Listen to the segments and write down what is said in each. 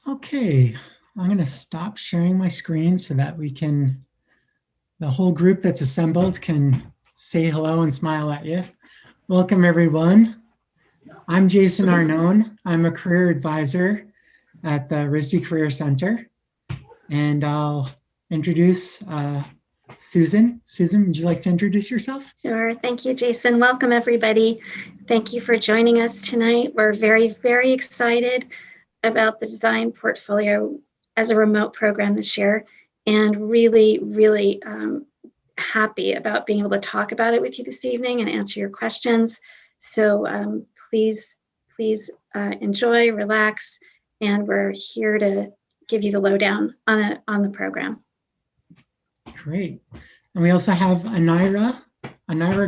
Okay, I'm going to stop sharing my screen so that the whole group that's assembled can say hello and smile at you. Welcome, everyone. I'm Jason Arnone. I'm a career advisor at the RISD Career Center, and I'll introduce Susan. Susan, would you like to introduce yourself? Sure. Thank you, Jason. Welcome, everybody. Thank you for joining us tonight. We're very, very excited about the design portfolio as a remote program this year, and really, really happy about being able to talk about it with you this evening and answer your questions. So please enjoy, relax, and we're here to give you the lowdown on the program. Great. And we also have Anira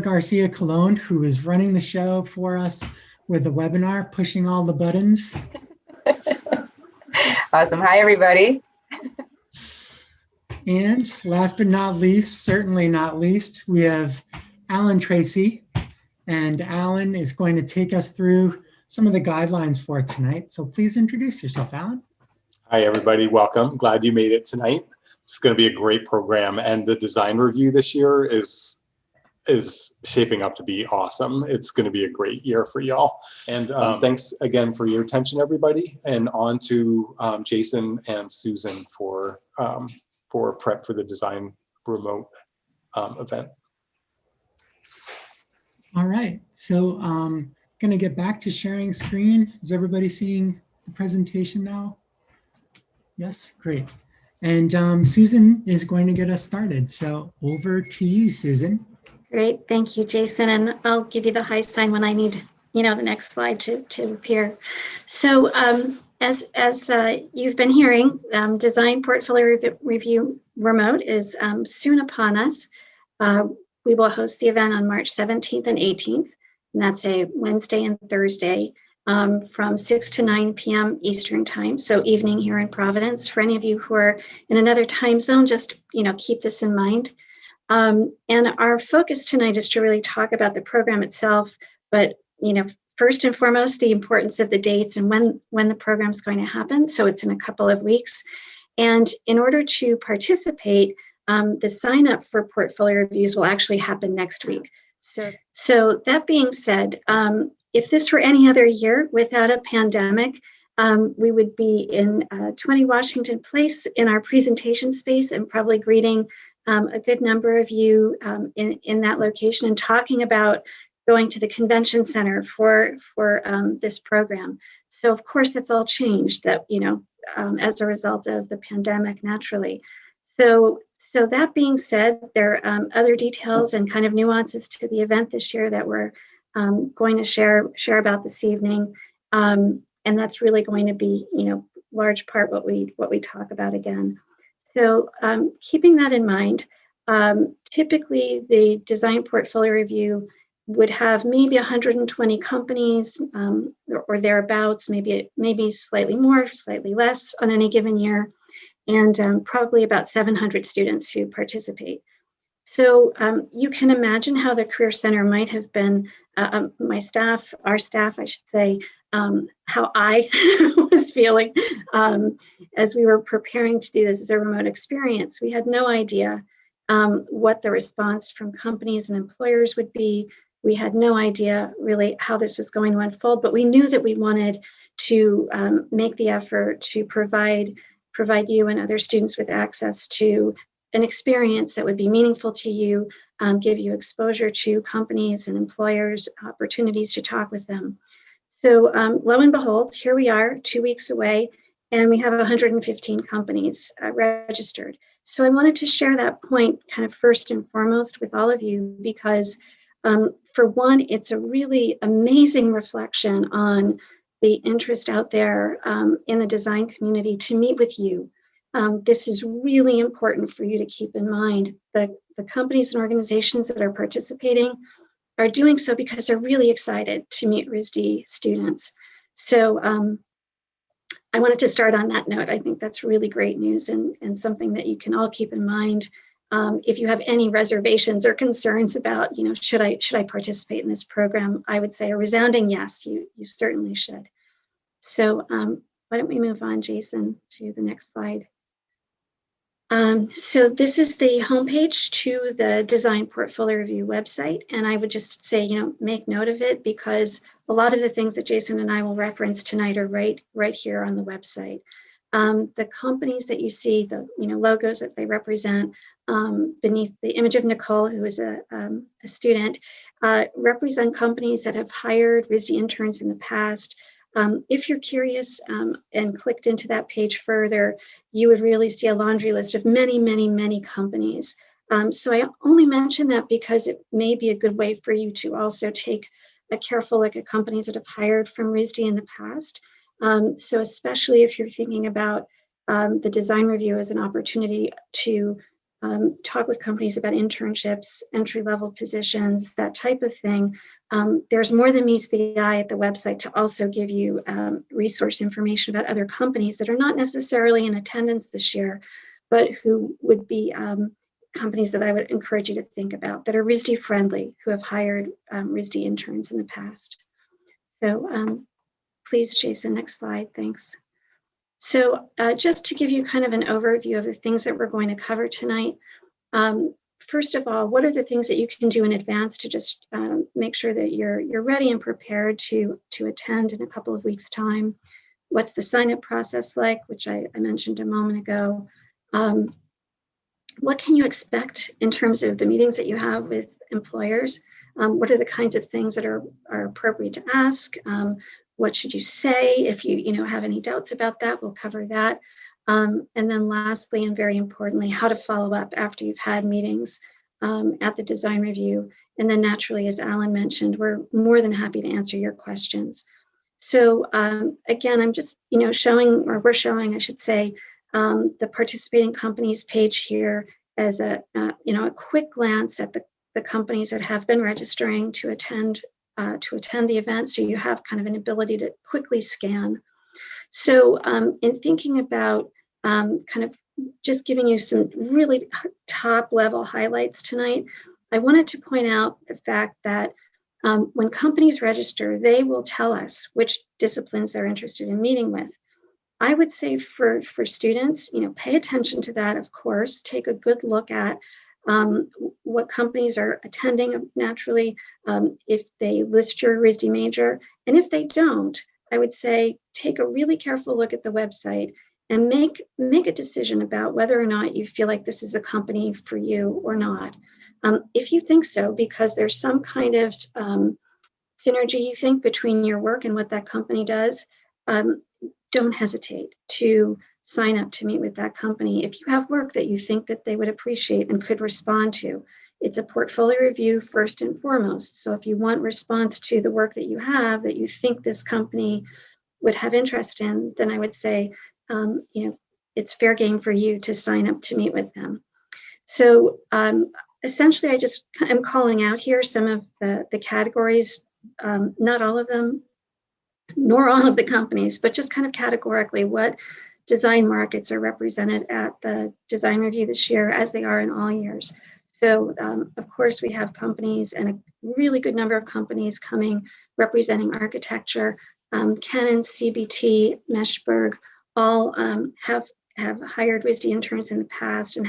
Garcia Colon, who is running the show for us with the webinar, pushing all the buttons. Awesome. Hi, everybody. And last but not least, certainly not least, we have Alan Tracy. And Alan is going to take us through some of the guidelines for tonight. So please introduce yourself, Alan. Hi, everybody. Welcome. Glad you made it tonight. It's going to be a great program. And the design review this year is shaping up to be awesome. It's going to be a great year for y'all. And thanks again for your attention, everybody. And on to Jason and Susan for prep for the design remote event. All right, so I'm going to get back to sharing screen. Is everybody seeing the presentation now? Yes, great. And Susan is going to get us started. So over to you, Susan. Great, thank you, Jason. And I'll give you the high sign when I need, the next slide to appear. So as you've been hearing, Design Portfolio Review Remote is soon upon us. We will host the event on March 17th and 18th, and that's a Wednesday and Thursday from 6 to 9 p.m. Eastern time, so evening here in Providence. For any of you who are in another time zone, just keep this in mind. And our focus tonight is to really talk about the program itself, but first and foremost, the importance of the dates and when the program is going to happen. So it's in a couple of weeks. And in order to participate, the sign up for portfolio reviews will actually happen next week. So that being said, if this were any other year without a pandemic, we would be in 20 Washington Place in our presentation space and probably greeting a good number of you in that location and talking about going to the convention center for this program. So of course that's all changed as a result of the pandemic naturally. So that being said, there are other details and kind of nuances to the event this year that we're going to share about this evening, and that's really going to be, large part what we talk about again. So keeping that in mind, typically the design portfolio review would have maybe 120 companies or thereabouts, maybe slightly more, slightly less on any given year, and probably about 700 students who participate. So you can imagine how the Career Center might have been, our staff, I should say, how I was feeling as we were preparing to do this as a remote experience. We had no idea what the response from companies and employers would be. We had no idea really how this was going to unfold, but we knew that we wanted to make the effort to provide you and other students with access to an experience that would be meaningful to you, give you exposure to companies and employers, opportunities to talk with them. So lo and behold, here we are 2 weeks away, and we have 115 companies registered. So I wanted to share that point kind of first and foremost with all of you because for one, it's a really amazing reflection on the interest out there in the design community to meet with you. This is really important for you to keep in mind. The companies and organizations that are participating are doing so because they're really excited to meet RISD students. So I wanted to start on that note. I think that's really great news and something that you can all keep in mind. If you have any reservations or concerns about, should I participate in this program, I would say a resounding yes, you certainly should. So why don't we move on, Jason, to the next slide. So this is the homepage to the Design Portfolio Review website. And I would just say, make note of it, because a lot of the things that Jason and I will reference tonight are right here on the website. The companies that you see, the logos that they represent beneath the image of Nicole, who is a student, represent companies that have hired RISD interns in the past. If you're curious and clicked into that page further, you would really see a laundry list of many, many, many companies. So I only mention that because it may be a good way for you to also take a careful look at companies that have hired from RISD in the past. So especially if you're thinking about the design review as an opportunity to talk with companies about internships, entry-level positions, that type of thing. There's more than meets the eye at the website to also give you resource information about other companies that are not necessarily in attendance this year, but who would be companies that I would encourage you to think about that are RISD friendly, who have hired RISD interns in the past. So please, Jason, next slide, thanks. So just to give you kind of an overview of the things that we're going to cover tonight. First of all, what are the things that you can do in advance to just make sure that you're ready and prepared to attend in a couple of weeks' time? What's the sign-up process like, which I mentioned a moment ago? What can you expect in terms of the meetings that you have with employers? What are the kinds of things that are appropriate to ask? What should you say? If you have any doubts about that, we'll cover that. And then lastly, and very importantly, how to follow up after you've had meetings at the design review. And then naturally, as Alan mentioned, we're more than happy to answer your questions. So again, I'm just, showing, or we're showing, I should say, the participating companies page here as a quick glance at the companies that have been registering to attend the event. So you have kind of an ability to quickly scan. So in thinking about kind of just giving you some really top level highlights tonight, I wanted to point out the fact that when companies register, they will tell us which disciplines they're interested in meeting with. I would say for students, pay attention to that, of course, take a good look at what companies are attending naturally, if they list your RISD major, and if they don't, I would say take a really careful look at the website and make a decision about whether or not you feel like this is a company for you or not. If you think so, because there's some kind of synergy you think between your work and what that company does, don't hesitate to sign up to meet with that company. If you have work that you think that they would appreciate and could respond to, it's a portfolio review first and foremost. So if you want response to the work that you have that you think this company would have interest in, then I would say, it's fair game for you to sign up to meet with them. So essentially, I just am calling out here some of the categories, not all of them, nor all of the companies, but just kind of categorically what design markets are represented at the design review this year, as they are in all years. So of course, we have companies, and a really good number of companies coming representing architecture. Canon, CBT, Meshberg, all have hired RISD interns in the past, and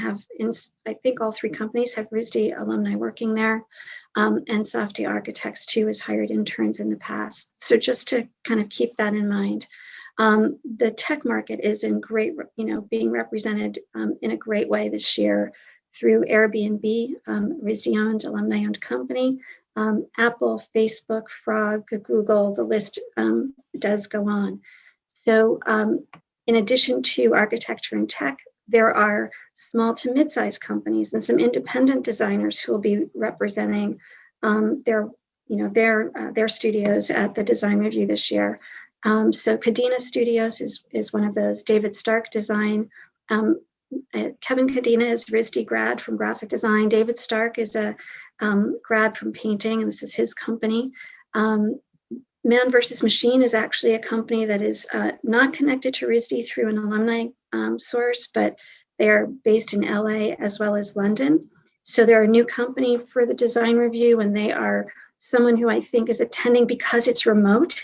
I think all three companies have RISD alumni working there. And Softy Architects too has hired interns in the past. So just to kind of keep that in mind. The tech market is in great, being represented in a great way this year through Airbnb, RISD-owned, alumni-owned company, Apple, Facebook, Frog, Google, the list does go on. So in addition to architecture and tech, there are small to mid-sized companies and some independent designers who will be representing their studios at the design review this year. So Kadena Studios is one of those. David Stark Design. Kevin Kadena is RISD grad from graphic design. David Stark is a grad from painting, and this is his company. Man vs. Machine is actually a company that is not connected to RISD through an alumni source, but they are based in LA as well as London. So they're a new company for the design review, and they are someone who I think is attending because it's remote.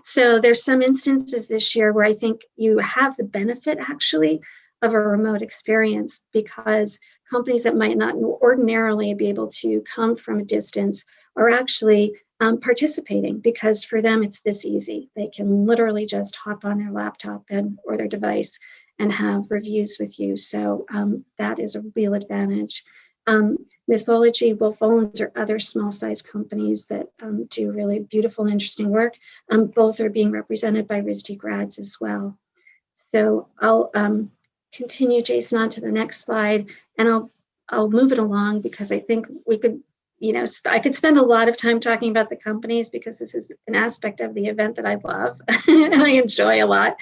So there's some instances this year where I think you have the benefit actually of a remote experience, because companies that might not ordinarily be able to come from a distance are actually participating, because for them it's this easy. They can literally just hop on their laptop or their device and have reviews with you. So that is a real advantage. Mythology, Wolf Olins, or other small size companies that do really beautiful and interesting work. Both are being represented by RISD grads as well. So I'll continue, Jason, on to the next slide, and I'll move it along, because I think we could, I could spend a lot of time talking about the companies, because this is an aspect of the event that I love and I enjoy a lot.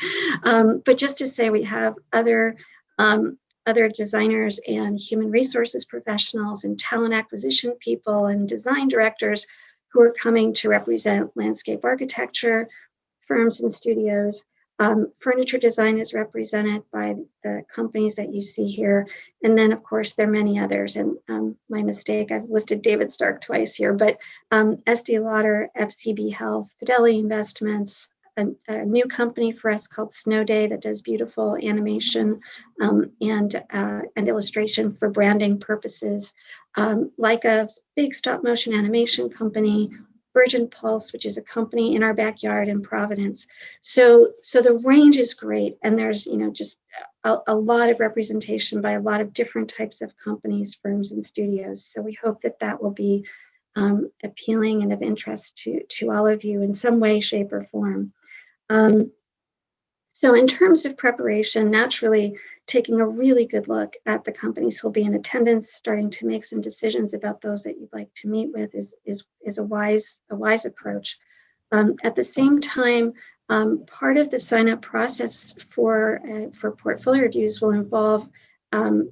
But just to say, we have other designers and human resources professionals and talent acquisition people and design directors who are coming to represent landscape architecture firms and studios. Furniture design is represented by the companies that you see here. And then, of course, there are many others. And my mistake, I've listed David Stark twice here, but Estee Lauder, FCB Health, Fidelity Investments, a new company for us called Snow Day that does beautiful animation and illustration for branding purposes, like a big stop motion animation company, Virgin Pulse, which is a company in our backyard in Providence. So the range is great, and there's just a lot of representation by a lot of different types of companies, firms, and studios. So we hope that will be appealing and of interest to all of you in some way, shape, or form. So in terms of preparation, naturally, taking a really good look at the companies who'll be in attendance, starting to make some decisions about those that you'd like to meet with is a wise approach. At the same time, part of the sign-up process for portfolio reviews will involve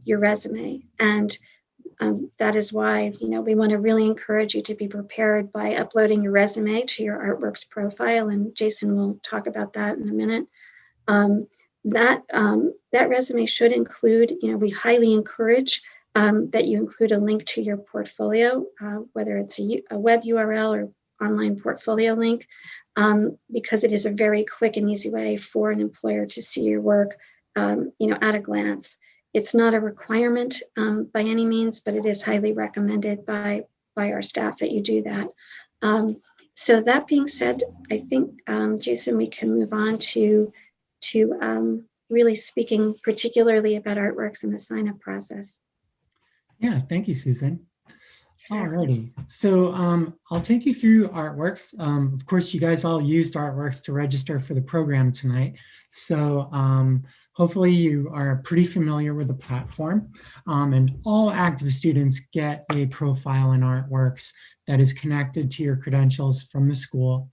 your resume, and that is why we want to really encourage you to be prepared by uploading your resume to your Artworks profile, and Jason will talk about that in a minute. That resume should include, we highly encourage that you include a link to your portfolio, whether it's a web URL or online portfolio link, because it is a very quick and easy way for an employer to see your work, at a glance. It's not a requirement by any means, but it is highly recommended by our staff that you do that. So that being said, I think, Jason, we can move on to really speaking particularly about Artworks and the sign-up process. Yeah, thank you, Susan. Alrighty, so I'll take you through Artworks. Of course, you guys all used Artworks to register for the program tonight. So hopefully you are pretty familiar with the platform, and all active students get a profile in Artworks that is connected to your credentials from the school.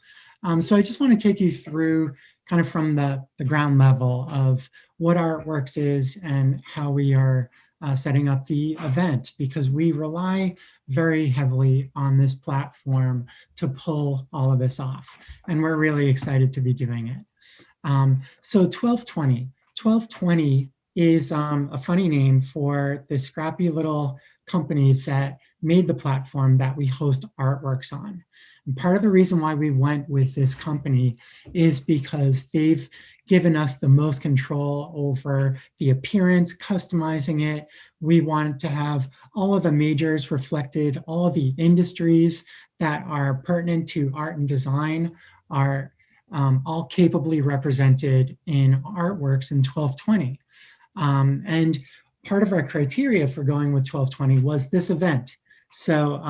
So I just want to take you through kind of from the ground level of what Artworks is and how we are setting up the event, because we rely very heavily on this platform to pull all of this off. And we're really excited to be doing it. So 1220 is a funny name for this scrappy little company that made the platform that we host Artworks on. And part of the reason why we went with this company is because they've given us the most control over the appearance, customizing it. We want to have all of the majors reflected, all of the industries that are pertinent to art and design are all capably represented in Artworks in 1220. And part of our criteria for going with 1220 was this event. So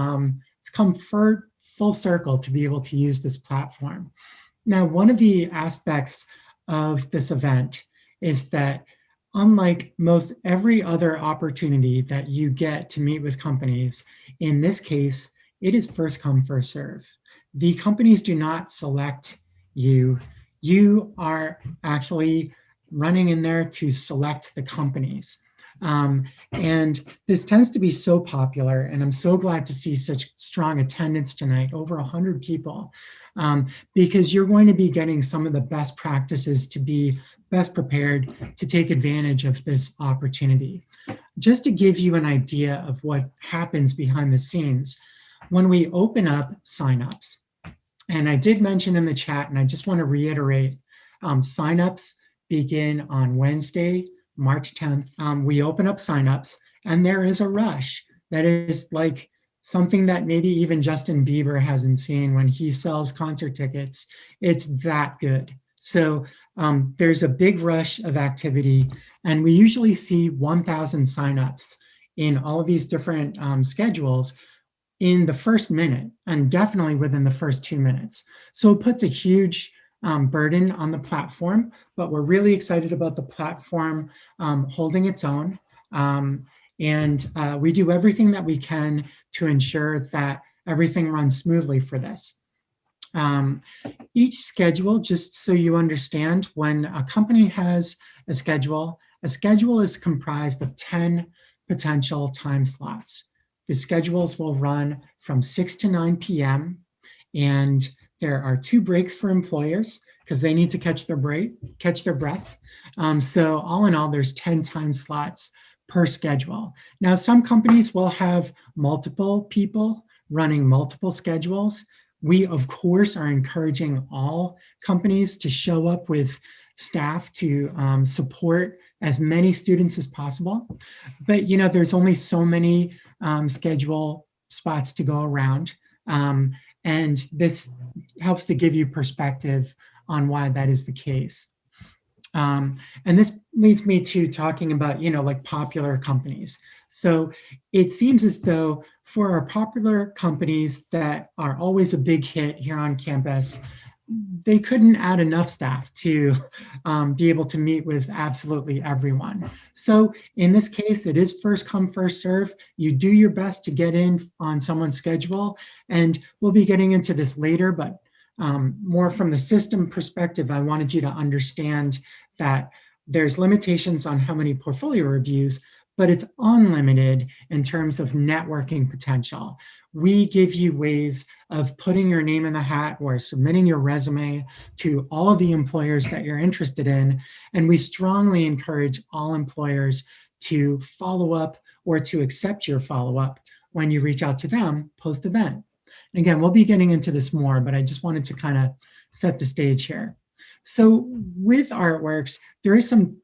it's come full circle to be able to use this platform. Now, one of the aspects of this event is that unlike most every other opportunity that you get to meet with companies, in this case, it is first come, first serve. The companies do not select you. You are actually running in there to select the companies. And this tends to be so popular, and I'm so glad to see such strong attendance tonight, over 100 people, because you're going to be getting some of the best practices to be best prepared to take advantage of this opportunity. Just to give you an idea of what happens behind the scenes, when we open up signups, and I did mention in the chat, and I just want to reiterate, signups begin on Wednesday, March 10th. We open up signups, and there is a rush that is like something that maybe even Justin Bieber hasn't seen when he sells concert tickets. It's that good. So there's a big rush of activity, and we usually see 1,000 signups in all of these different schedules in the first minute, and definitely within the first 2 minutes. So it puts a huge burden on the platform, but we're really excited about the platform holding its own. And we do everything that we can to ensure that everything runs smoothly for this. Each schedule, just so you understand, when a company has a schedule is comprised of 10 potential time slots. The schedules will run from 6 to 9 p.m. and there are 2 breaks for employers because they need to catch their breath. So all in all, there's 10 time slots per schedule. Now, some companies will have multiple people running multiple schedules. We, of course, are encouraging all companies to show up with staff to support as many students as possible. But, you know, there's only so many schedule spots to go around. And this helps to give you perspective on why that is the case. And this leads me to talking about, you know, like popular companies. So it seems as though for our popular companies that are always a big hit here on campus, they couldn't add enough staff to be able to meet with absolutely everyone. So in this case, it is first come, first serve. You do your best to get in on someone's schedule, and we'll be getting into this later, but more from the system perspective, I wanted you to understand that there's limitations on how many portfolio reviews, but it's unlimited in terms of networking potential. We give you ways of putting your name in the hat or submitting your resume to all of the employers that you're interested in. And we strongly encourage all employers to follow up or to accept your follow-up when you reach out to them post-event. And again, we'll be getting into this more, but I just wanted to kind of set the stage here. So with Artworks, there is some,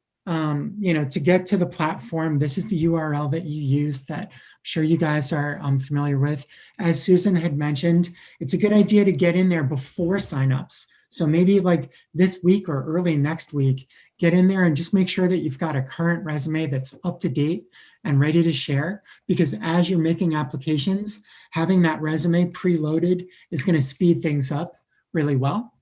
you know, to get to the platform, this is the URL that you use that I'm sure you guys are familiar with. As Susan had mentioned, it's a good idea to get in there before signups. So maybe like this week or early next week, get in there and just make sure that you've got a current resume that's up to date and ready to share, because as you're making applications, having that resume preloaded is going to speed things up really well.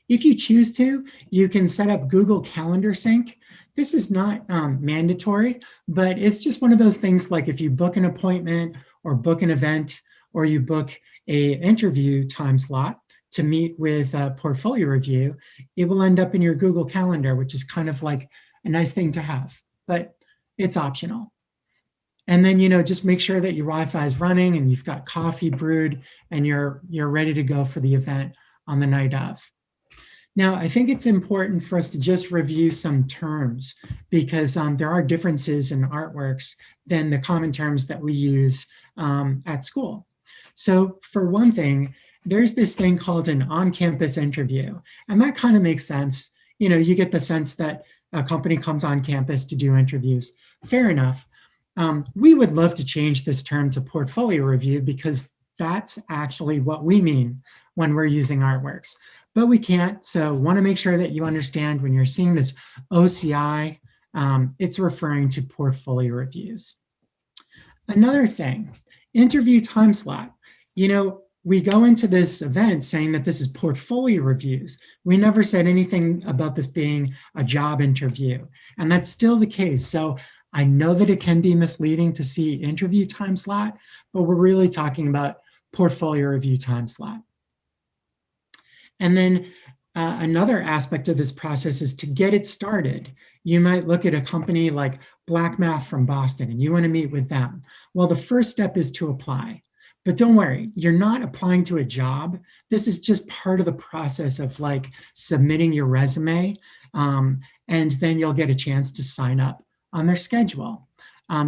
If you choose to, you can set up Google Calendar Sync. This is not mandatory, but it's just one of those things like if you book an appointment or book an event or you book an interview time slot to meet with a portfolio review, it will end up in your Google Calendar, which is kind of like a nice thing to have, but it's optional. And then, you know, just make sure that your Wi-Fi is running and you've got coffee brewed and you're ready to go for the event on the night of. Now, I think it's important for us to just review some terms because there are differences in Artworks than the common terms that we use at school. So for one thing, there's this thing called an on-campus interview, and that kind of makes sense. You know, you get the sense that a company comes on campus to do interviews. Fair enough. We would love to change this term to portfolio review because that's actually what we mean when we're using Artworks. But we can't, so want to make sure that you understand when you're seeing this OCI, it's referring to portfolio reviews. Another thing, interview time slot. You know, we go into this event saying that this is portfolio reviews. We never said anything about this being a job interview, and that's still the case. So I know that it can be misleading to see interview time slot, but we're really talking about portfolio review time slot. And then another aspect of this process is to get it started. You might look at a company like Black Math from Boston and you want to meet with them. Well, the first step is to apply. But don't worry, you're not applying to a job. This is just part of the process of like submitting your resume, and then you'll get a chance to sign up on their schedule.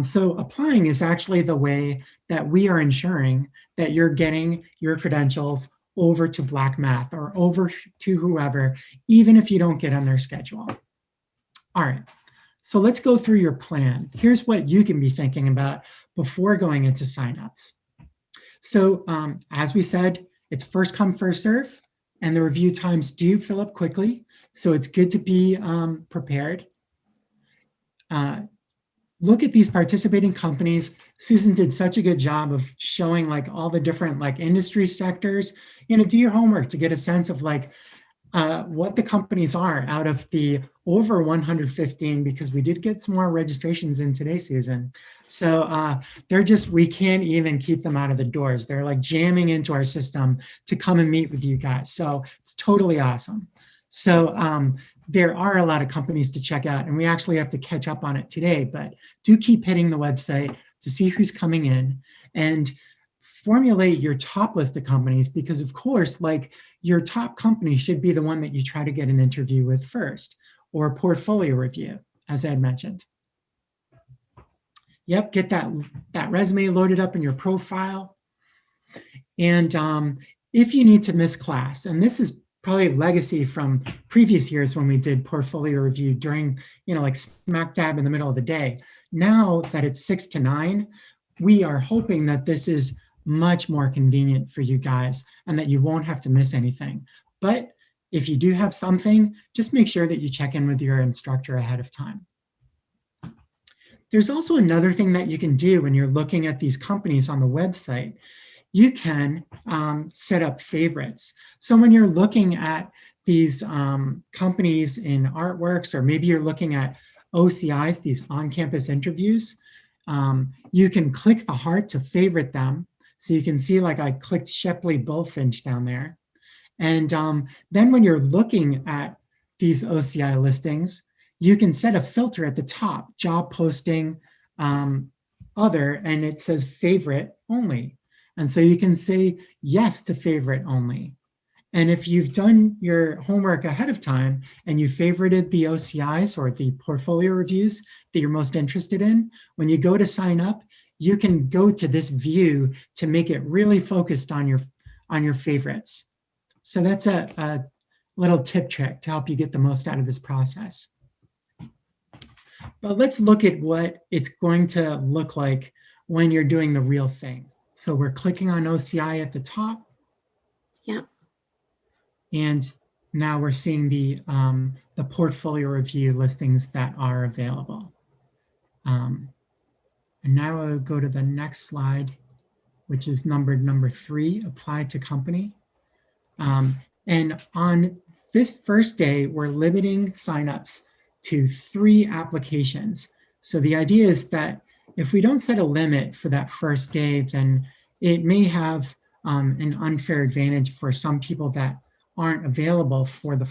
So applying is actually the way that we are ensuring that you're getting your credentials over to Black Math or over to whoever, even if you don't get on their schedule. All right, so let's go through your plan. Here's what you can be thinking about before going into signups. So as we said, it's first come, first serve, and the review times do fill up quickly. So it's good to be prepared. Look at these participating companies. Susan did such a good job of showing like all the different like industry sectors. Do your homework to get a sense of like what the companies are out of the over 115, because we did get some more registrations in today, Susan. So we can't even keep them out of the doors. They're like jamming into our system to come and meet with you guys. So it's totally awesome. So there are a lot of companies to check out, and we actually have to catch up on it today, but do keep hitting the website to see who's coming in and formulate your top list of companies, because of course, like your top company should be the one that you try to get an interview with first, or a portfolio review, as Ed mentioned. Yep, get that resume loaded up in your profile. And if you need to miss class, and this is probably legacy from previous years when we did portfolio review during, like smack dab in the middle of the day. Now that it's 6 to 9, we are hoping that this is much more convenient for you guys and that you won't have to miss anything. But if you do have something, just make sure that you check in with your instructor ahead of time. There's also another thing that you can do when you're looking at these companies on the website. You can set up favorites. So when you're looking at these companies in Artworks, or maybe you're looking at OCIs, these on-campus interviews, you can click the heart to favorite them. So you can see like I clicked Shepley Bullfinch down there. And then when you're looking at these OCI listings, you can set a filter at the top, job posting, other, and it says favorite only. And so you can say yes to favorite only. And if you've done your homework ahead of time and you favorited the OCIs or the portfolio reviews that you're most interested in, when you go to sign up, you can go to this view to make it really focused on your favorites. So that's a little tip trick to help you get the most out of this process. But let's look at what it's going to look like when you're doing the real thing. So we're clicking on OCI at the top. Yeah. And now we're seeing the portfolio review listings that are available. And now I'll go to the next slide, which is numbered number 3, apply to company. And on this first day, we're limiting signups to 3 applications. So the idea is that if we don't set a limit for that first day, then it may have an unfair advantage for some people that aren't available for the,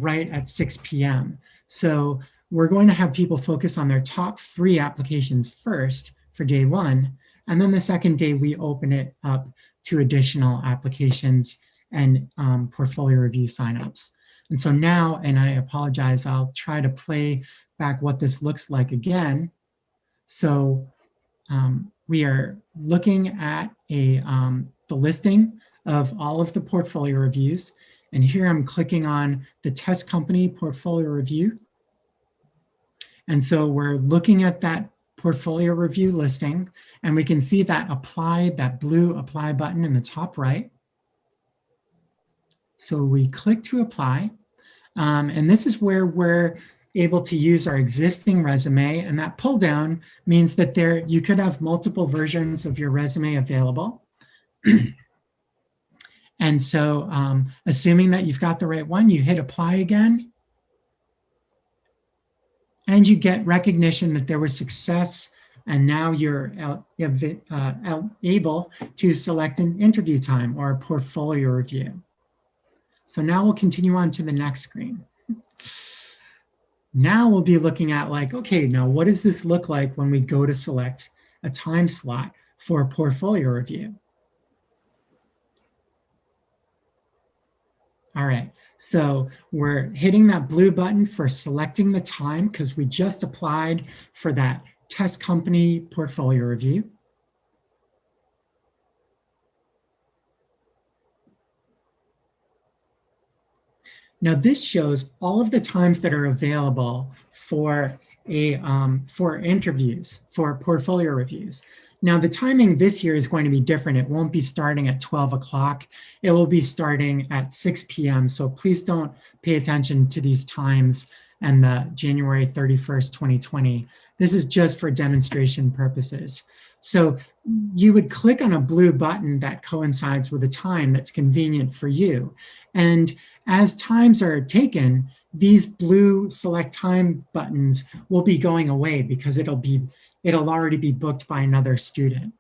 right at 6 p.m. So we're going to have people focus on their top 3 applications first for day 1. And then the second day, we open it up to additional applications and portfolio review signups. And so now, and I apologize, I'll try to play back what this looks like again. So we are looking at the listing of all of the portfolio reviews. And here I'm clicking on the test company portfolio review. And so we're looking at that portfolio review listing, and we can see that apply, that blue apply button in the top right. So we click to apply. And this is where we're able to use our existing resume, and that pull down means that you could have multiple versions of your resume available. And so assuming that you've got the right one, you hit apply again, and you get recognition that there was success, and now you're able to select an interview time or a portfolio review. So now we'll continue on to the next screen. Now we'll be looking at like, okay, now what does this look like when we go to select a time slot for a portfolio review? All right, so we're hitting that blue button for selecting the time because we just applied for that test company portfolio review. Now this shows all of the times that are available for for interviews, for portfolio reviews. Now the timing this year is going to be different. It won't be starting at 12 o'clock. It will be starting at 6 p.m. So please don't pay attention to these times and the January 31st, 2020. This is just for demonstration purposes. So you would click on a blue button that coincides with a time that's convenient for you. And as times are taken, these blue select time buttons will be going away because it'll already be booked by another student.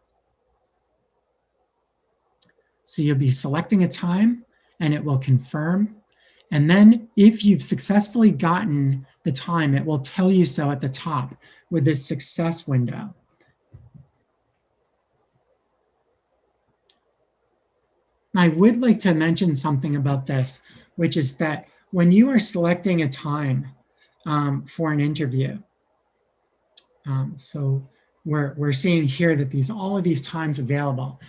So you'll be selecting a time and it will confirm. And then if you've successfully gotten the time, it will tell you so at the top with this success window. I would like to mention something about this, which is that when you are selecting a time for an interview, so we're seeing here that all of these times available.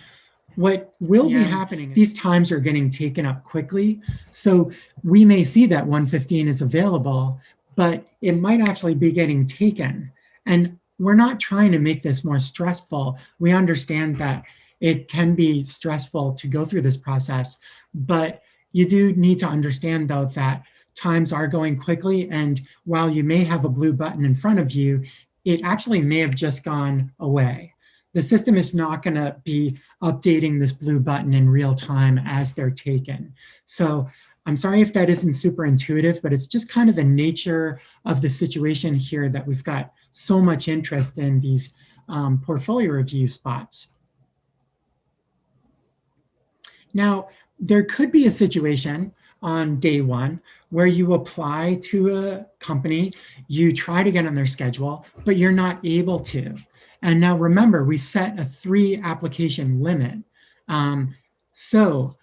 What will be happening, these times are getting taken up quickly. So we may see that 1:15 is available, but it might actually be getting taken. And we're not trying to make this more stressful. We understand that it can be stressful to go through this process, but you do need to understand though that times are going quickly, and while you may have a blue button in front of you, it actually may have just gone away. The system is not going to be updating this blue button in real time as they're taken. So I'm sorry if that isn't super intuitive, but it's just kind of the nature of the situation here that we've got so much interest in these portfolio review spots. Now, there could be a situation on day one where you apply to a company, you try to get on their schedule, but you're not able to. And now remember, we set a 3 application limit. So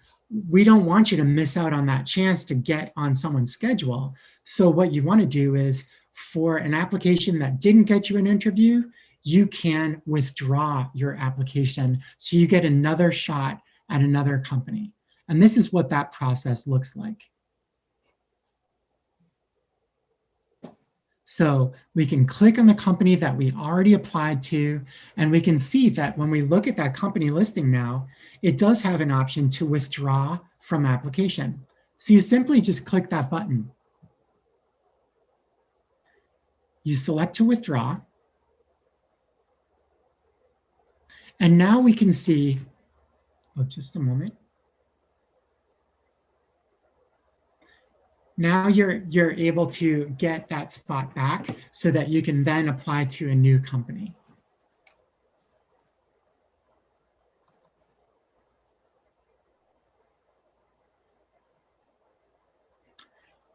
we don't want you to miss out on that chance to get on someone's schedule. So what you want to do is, for an application that didn't get you an interview, you can withdraw your application so you get another shot at another company. And this is what that process looks like. So we can click on the company that we already applied to, and we can see that when we look at that company listing now, it does have an option to withdraw from application. So you simply just click that button. You select to withdraw. And now we can see, oh, just a moment. Now you're able to get that spot back so that you can then apply to a new company.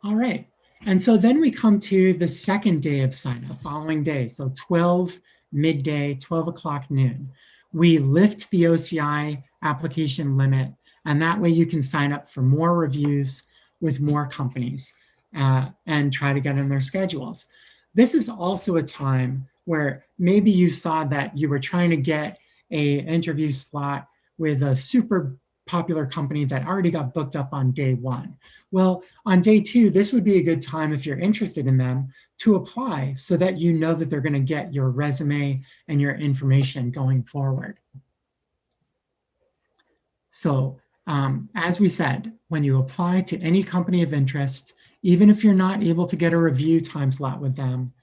All right, and so then we come to the second day of sign up, the following day, so 12 midday, 12 o'clock noon. We lift the OCI application limit, and that way you can sign up for more reviews with more companies and try to get on their schedules. This is also a time where maybe you saw that you were trying to get an interview slot with a super popular company that already got booked up on day one. Well, on day two, this would be a good time, if you're interested in them, to apply so that you know that they're going to get your resume and your information going forward. So as we said, when you apply to any company of interest, even if you're not able to get a review time slot with them,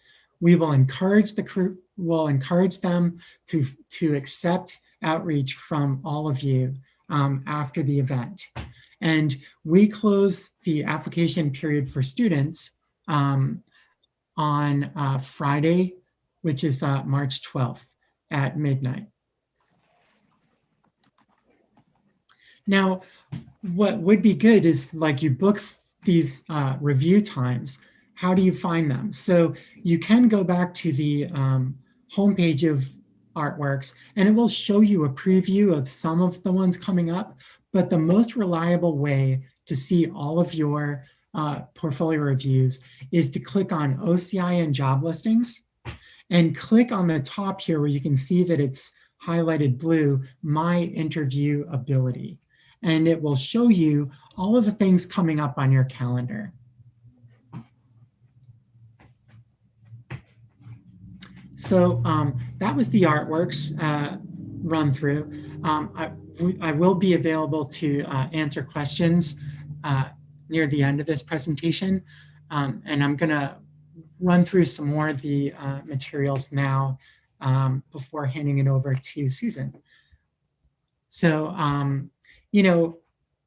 we will encourage them to accept outreach from all of you after the event. And we close the application period for students on Friday, which is March 12th at midnight. Now, what would be good is, like, you book these review times. How do you find them? So you can go back to the homepage of Artworks, and it will show you a preview of some of the ones coming up. But the most reliable way to see all of your portfolio reviews is to click on OCI and job listings. and click on the top here where you can see that it's highlighted blue, My Interview Ability. And it will show you all of the things coming up on your calendar. So that was the artworks run through. I will be available to answer questions near the end of this presentation. And I'm gonna run through some more of the materials now before handing it over to Susan. So, you know,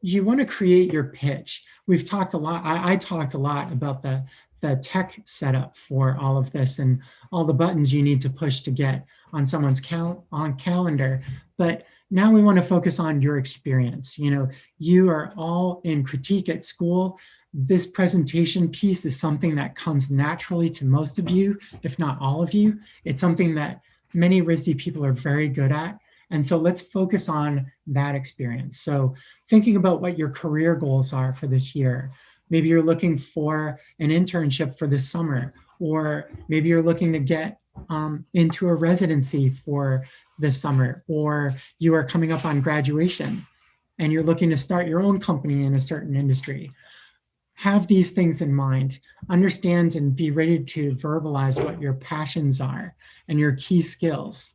you want to create your pitch. We've talked a lot, I talked a lot about the tech setup for all of this and all the buttons you need to push to get on someone's calendar. But now we want to focus on your experience. You know, you are all in critique at school. This presentation piece is something that comes naturally to most of you, if not all of you. It's something that many RISD people are very good at. And so let's focus on that experience. So thinking about what your career goals are for this year. Maybe you're looking for an internship for this summer, or maybe you're looking to get into a residency for this summer, or you are coming up on graduation and you're looking to start your own company in a certain industry. Have these things in mind, understand and be ready to verbalize what your passions are and your key skills.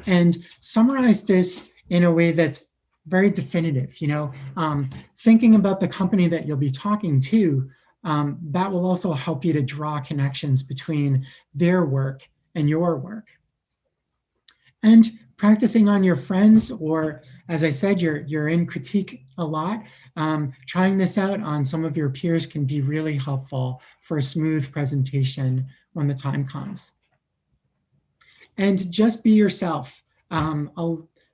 And summarize this in a way that's very definitive. You know, thinking about the company that you'll be talking to, that will also help you to draw connections between their work and your work. And practicing on your friends, or as I said, you're in critique a lot. Trying this out on some of your peers can be really helpful for a smooth presentation when the time comes. And just be yourself.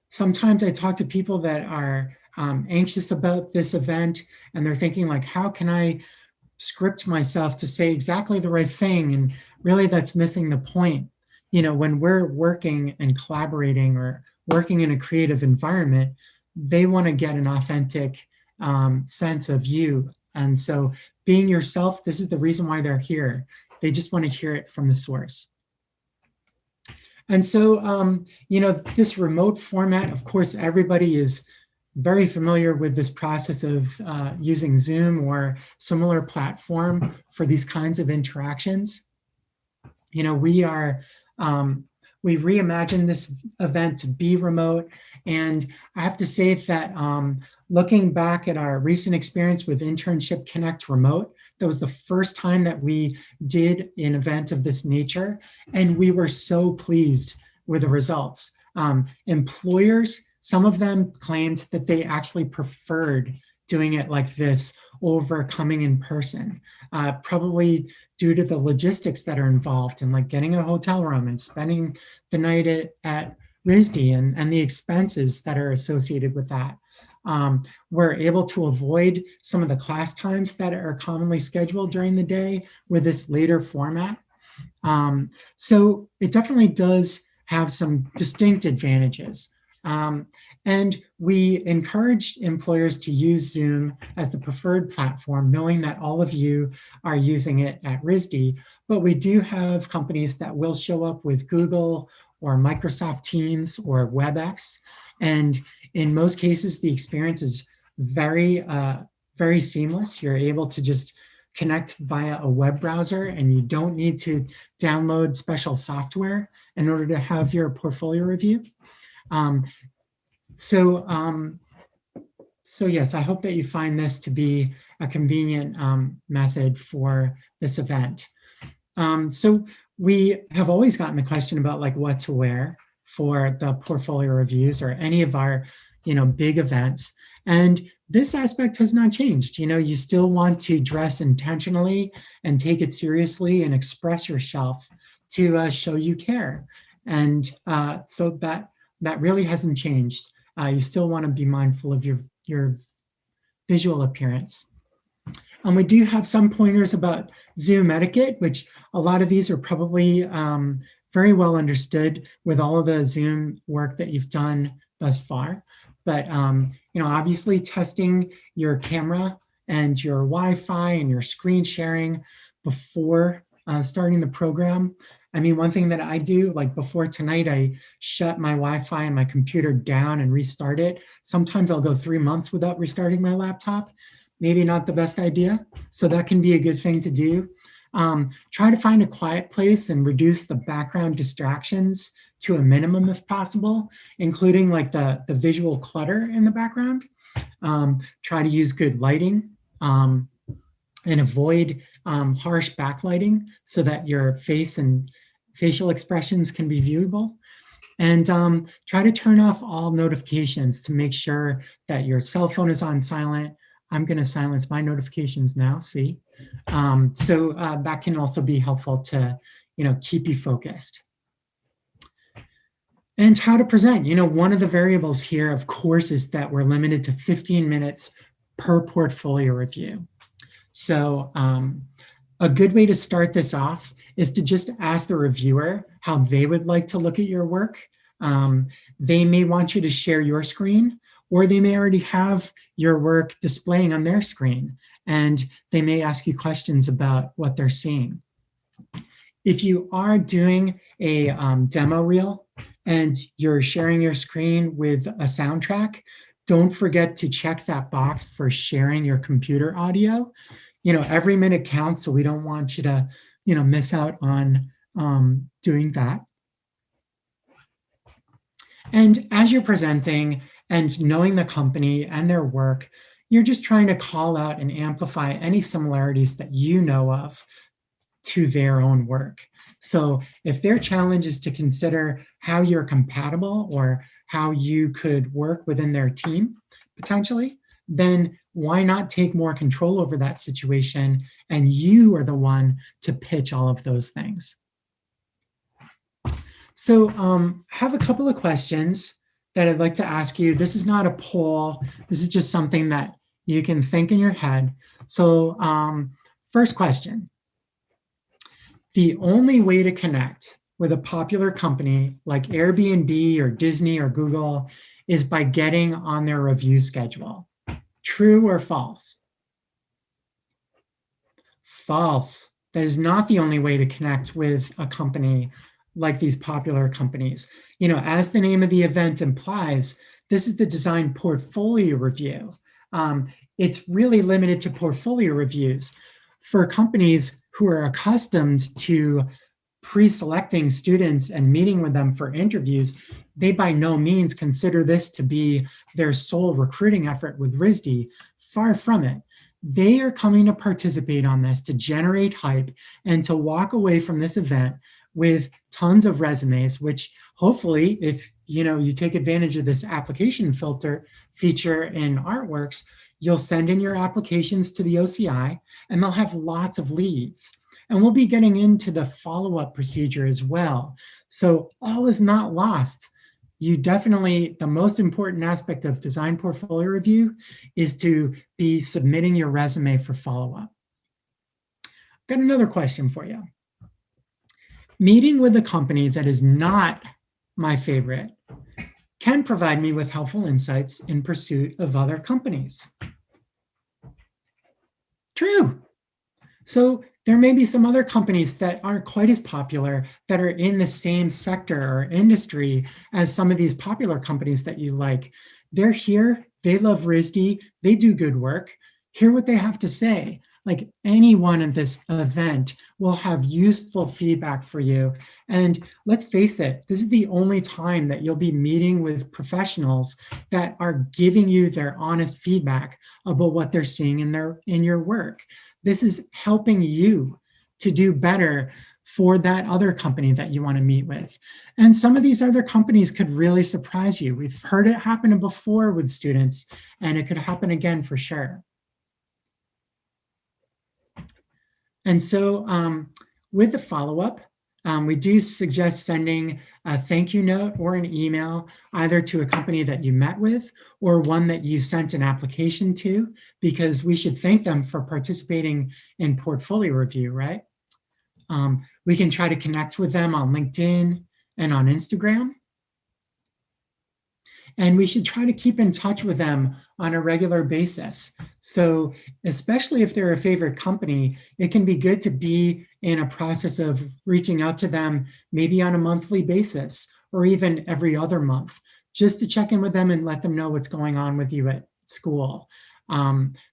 Sometimes I talk to people that are anxious about this event, and they're thinking like, how can I script myself to say exactly the right thing? And really that's missing the point. You know, when we're working and collaborating or working in a creative environment, they want to get an authentic sense of you. And so being yourself, this is the reason why they're here. They just want to hear it from the source. And so, you know, this remote format, of course, everybody is very familiar with this process of using Zoom or similar platform for these kinds of interactions. You know, we reimagined this event to be remote. And I have to say that looking back at our recent experience with Internship Connect Remote, that was the first time that we did an event of this nature. And we were so pleased with the results. Employers, some of them claimed that they actually preferred doing it like this over coming in person, probably due to the logistics that are involved in like getting a hotel room and spending the night at RISD and the expenses that are associated with that. We're able to avoid some of the class times that are commonly scheduled during the day with this later format. So it definitely does have some distinct advantages. And we encourage employers to use Zoom as the preferred platform, knowing that all of you are using it at RISD, but we do have companies that will show up with Google or Microsoft Teams or WebEx. And in most cases, the experience is very, very seamless. You're able to just connect via a web browser and you don't need to download special software in order to have your portfolio review. So yes, I hope that you find this to be a convenient method for this event. So we have always gotten the question about like what to wear for the portfolio reviews or any of our, you know, big events. And this aspect has not changed. You know, you still want to dress intentionally and take it seriously and express yourself to show you care. And so that really hasn't changed. You still want to be mindful of your visual appearance. We do have some pointers about Zoom etiquette, which a lot of these are probably very well understood with all of the Zoom work that you've done thus far. But you know, obviously testing your camera and your Wi-Fi and your screen sharing before starting the program I mean, one thing that I do, like before tonight, I shut my Wi-Fi and my computer down and restart it. Sometimes I'll go 3 months without restarting my laptop. Maybe not the best idea. So that can be a good thing to do. Try to find a quiet place and reduce the background distractions to a minimum if possible, including like the visual clutter in the background. Try to use good lighting. And avoid harsh backlighting so that your face and facial expressions can be viewable. And try to turn off all notifications to make sure that your cell phone is on silent. I'm going to silence my notifications now, see? So that can also be helpful to, keep you focused. And how to present. One of the variables here, of course, is that we're limited to 15 minutes per portfolio review. So a good way to start this off is to just ask the reviewer how they would like to look at your work. They may want you to share your screen, or they may already have your work displaying on their screen, and they may ask you questions about what they're seeing. If you are doing a demo reel and you're sharing your screen with a soundtrack, don't forget to check that box for sharing your computer audio. Every minute counts, so we don't want you to, miss out on doing that. And as you're presenting and knowing the company and their work, you're just trying to call out and amplify any similarities that you know of to their own work. So if their challenge is to consider how you're compatible or how you could work within their team, potentially, then why not take more control over that situation, and you are the one to pitch all of those things. So have a couple of questions that I'd like to ask you. This is not a poll. This is just something that you can think in your head. So first question. The only way to connect with a popular company like Airbnb or Disney or Google is by getting on their review schedule. True or false? False. That is not the only way to connect with a company like these popular companies. As the name of the event implies, this is the design portfolio review. It's really limited to portfolio reviews. For companies who are accustomed to pre-selecting students and meeting with them for interviews, they by no means consider this to be their sole recruiting effort with RISD. Far from it. They are coming to participate on this to generate hype and to walk away from this event with tons of resumes, which hopefully, if you take advantage of this application filter feature in Artworks, you'll send in your applications to the OCI and they'll have lots of leads. And we'll be getting into the follow-up procedure as well. So all is not lost. You definitely, the most important aspect of design portfolio review is to be submitting your resume for follow-up. Got another question for you. Meeting with a company that is not my favorite can provide me with helpful insights in pursuit of other companies. True. So there may be some other companies that aren't quite as popular that are in the same sector or industry as some of these popular companies that you like. They're here, they love RISD, they do good work. Hear what they have to say. Like anyone at this event will have useful feedback for you. And let's face it, this is the only time that you'll be meeting with professionals that are giving you their honest feedback about what they're seeing in your work. This is helping you to do better for that other company that you want to meet with. And some of these other companies could really surprise you. We've heard it happen before with students, and it could happen again for sure. And so with the follow-up, we do suggest sending a thank you note or an email either to a company that you met with or one that you sent an application to, because we should thank them for participating in portfolio review, right? We can try to connect with them on LinkedIn and on Instagram. And we should try to keep in touch with them on a regular basis. So especially if they're a favorite company, it can be good to be in a process of reaching out to them, maybe on a monthly basis or even every other month, just to check in with them and let them know what's going on with you at school.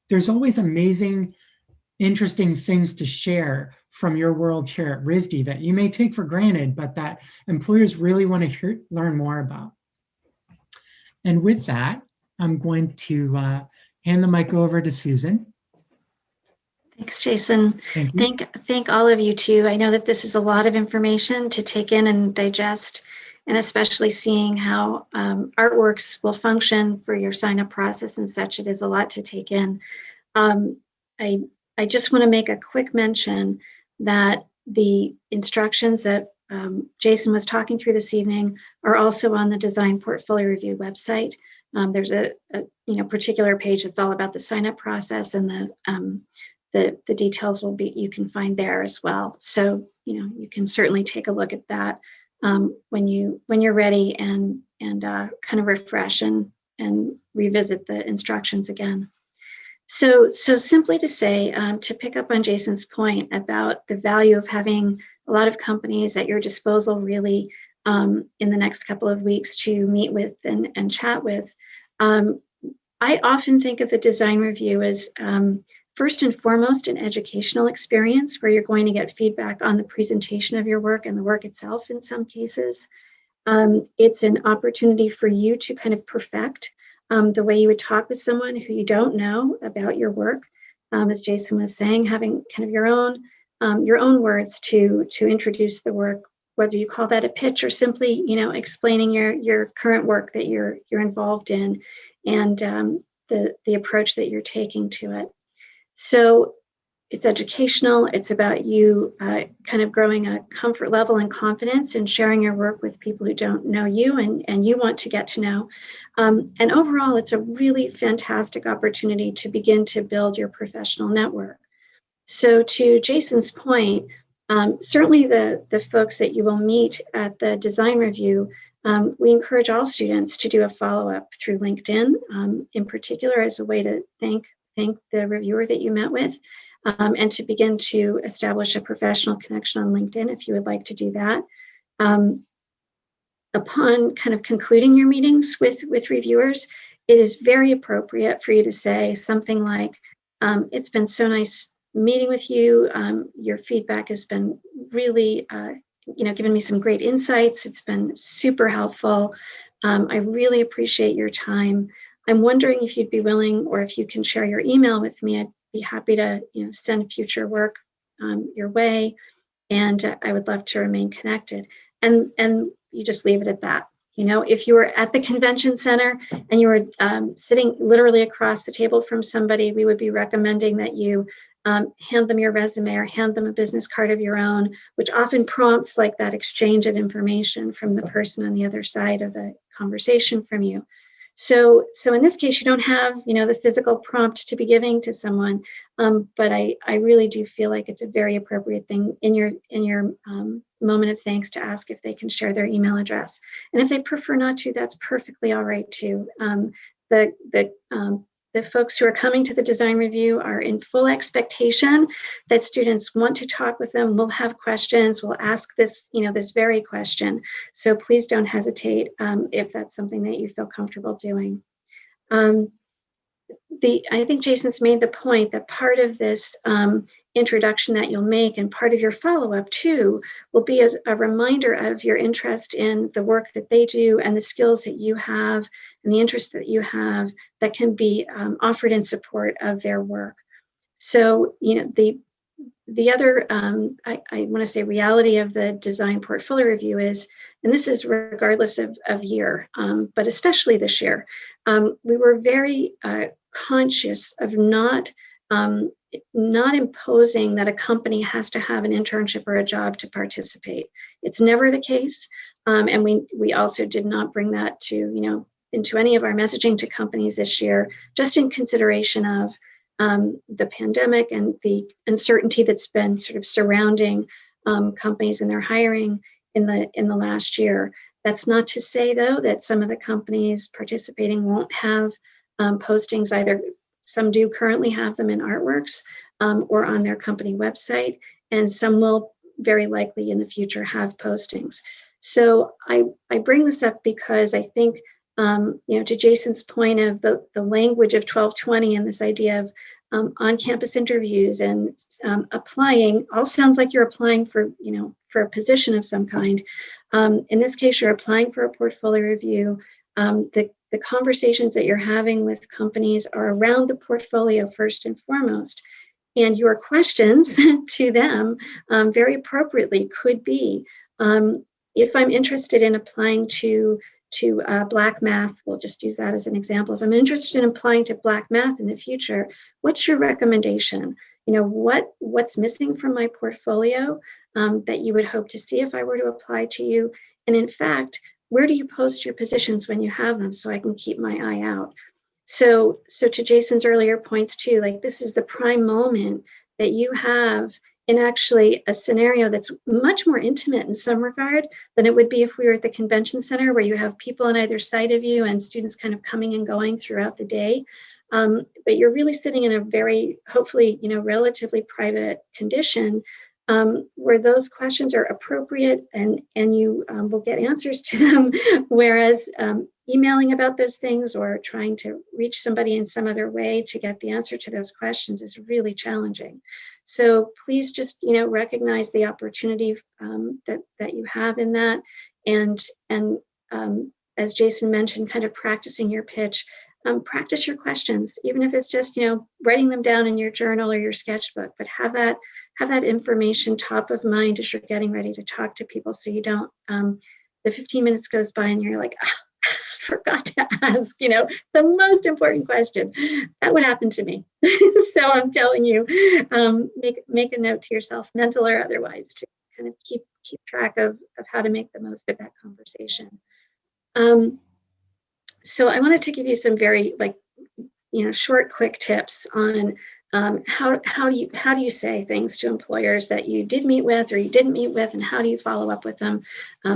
There's always amazing, interesting things to share from your world here at RISD that you may take for granted, but that employers really want to learn more about. And with that, I'm going to hand the mic over to Susan. Thanks, Jason. Thank you. Thank all of you too. I know that this is a lot of information to take in and digest, and especially seeing how artworks will function for your sign-up process and such. It is a lot to take in. I just want to make a quick mention that the instructions that Jason was talking through this evening are also on the Design Portfolio Review website. There's a particular page that's all about the sign-up process, and the details will be, you can find there as well. So you can certainly take a look at that when you're ready and kind of refresh and revisit the instructions again. So simply to say, to pick up on Jason's point about the value of having a lot of companies at your disposal really in the next couple of weeks to meet with and chat with, I often think of the design review as first and foremost an educational experience where you're going to get feedback on the presentation of your work and the work itself in some cases. It's an opportunity for you to kind of perfect the way you would talk with someone who you don't know about your work. As Jason was saying, having kind of your own words to introduce the work, whether you call that a pitch or simply, explaining your current work that you're involved in and the approach that you're taking to it. So it's educational. It's about you kind of growing a comfort level and confidence and sharing your work with people who don't know you and you want to get to know. And overall, it's a really fantastic opportunity to begin to build your professional network. So to Jason's point, certainly the folks that you will meet at the design review, we encourage all students to do a follow-up through LinkedIn, in particular as a way to thank the reviewer that you met with, and to begin to establish a professional connection on LinkedIn if you would like to do that. Upon kind of concluding your meetings with reviewers, it is very appropriate for you to say something like, it's been so nice meeting with you. Your feedback has been really, given me some great insights. It's been super helpful. I really appreciate your time. I'm wondering if you'd be willing, or if you can share your email with me. I'd be happy to, send future work your way, and I would love to remain connected. And you just leave it at that. If you were at the convention center and you were sitting literally across the table from somebody, we would be recommending that you hand them your resume or hand them a business card of your own, which often prompts like that exchange of information from the person on the other side of the conversation from you. So in this case, you don't have, the physical prompt to be giving to someone, but I really do feel like it's a very appropriate thing in your moment of thanks to ask if they can share their email address. And if they prefer not to, that's perfectly all right too. The folks who are coming to the design review are in full expectation that students want to talk with them, will have questions, will ask this, this very question. So please don't hesitate if that's something that you feel comfortable doing. I think Jason's made the point that part of this introduction that you'll make and part of your follow-up too will be as a reminder of your interest in the work that they do and the skills that you have and the interests that you have that can be offered in support of their work. So, the other, I want to say, reality of the design portfolio review is, and this is regardless of year, but especially this year, we were very conscious of not imposing that a company has to have an internship or a job to participate. It's never the case, and we also did not bring that to into any of our messaging to companies this year, just in consideration of the pandemic and the uncertainty that's been sort of surrounding companies and their hiring in the last year. That's not to say, though, that some of the companies participating won't have postings either. Some do currently have them in Artworks or on their company website, and some will very likely in the future have postings. So I bring this up because I think, to Jason's point of the language of 1220 and this idea of on-campus interviews and applying, all sounds like you're applying for a position of some kind. In this case, you're applying for a portfolio review. The conversations that you're having with companies are around the portfolio first and foremost. And your questions to them, very appropriately, could be, if I'm interested in applying to Black Math, we'll just use that as an example. If I'm interested in applying to Black Math in the future, what's your recommendation? What's missing from my portfolio that you would hope to see if I were to apply to you? And in fact, where do you post your positions when you have them so I can keep my eye out? So to Jason's earlier points too, like this is the prime moment that you have in actually a scenario that's much more intimate in some regard than it would be if we were at the convention center, where you have people on either side of you and students kind of coming and going throughout the day. But you're really sitting in a very, hopefully, relatively private condition where those questions are appropriate and you will get answers to them. Whereas emailing about those things or trying to reach somebody in some other way to get the answer to those questions is really challenging. So please just, recognize the opportunity that you have in that. And as Jason mentioned, kind of practicing your pitch. Practice your questions, even if it's just, writing them down in your journal or your sketchbook, but have that information top of mind as you're getting ready to talk to people, so you don't, the 15 minutes goes by and you're like, I forgot to ask, the most important question. That would happen to me. So I'm telling you, make a note to yourself, mental or otherwise, to kind of keep track of how to make the most of that conversation. So I wanted to give you some very short, quick tips on how do you say things to employers that you did meet with or you didn't meet with, and how do you follow up with them?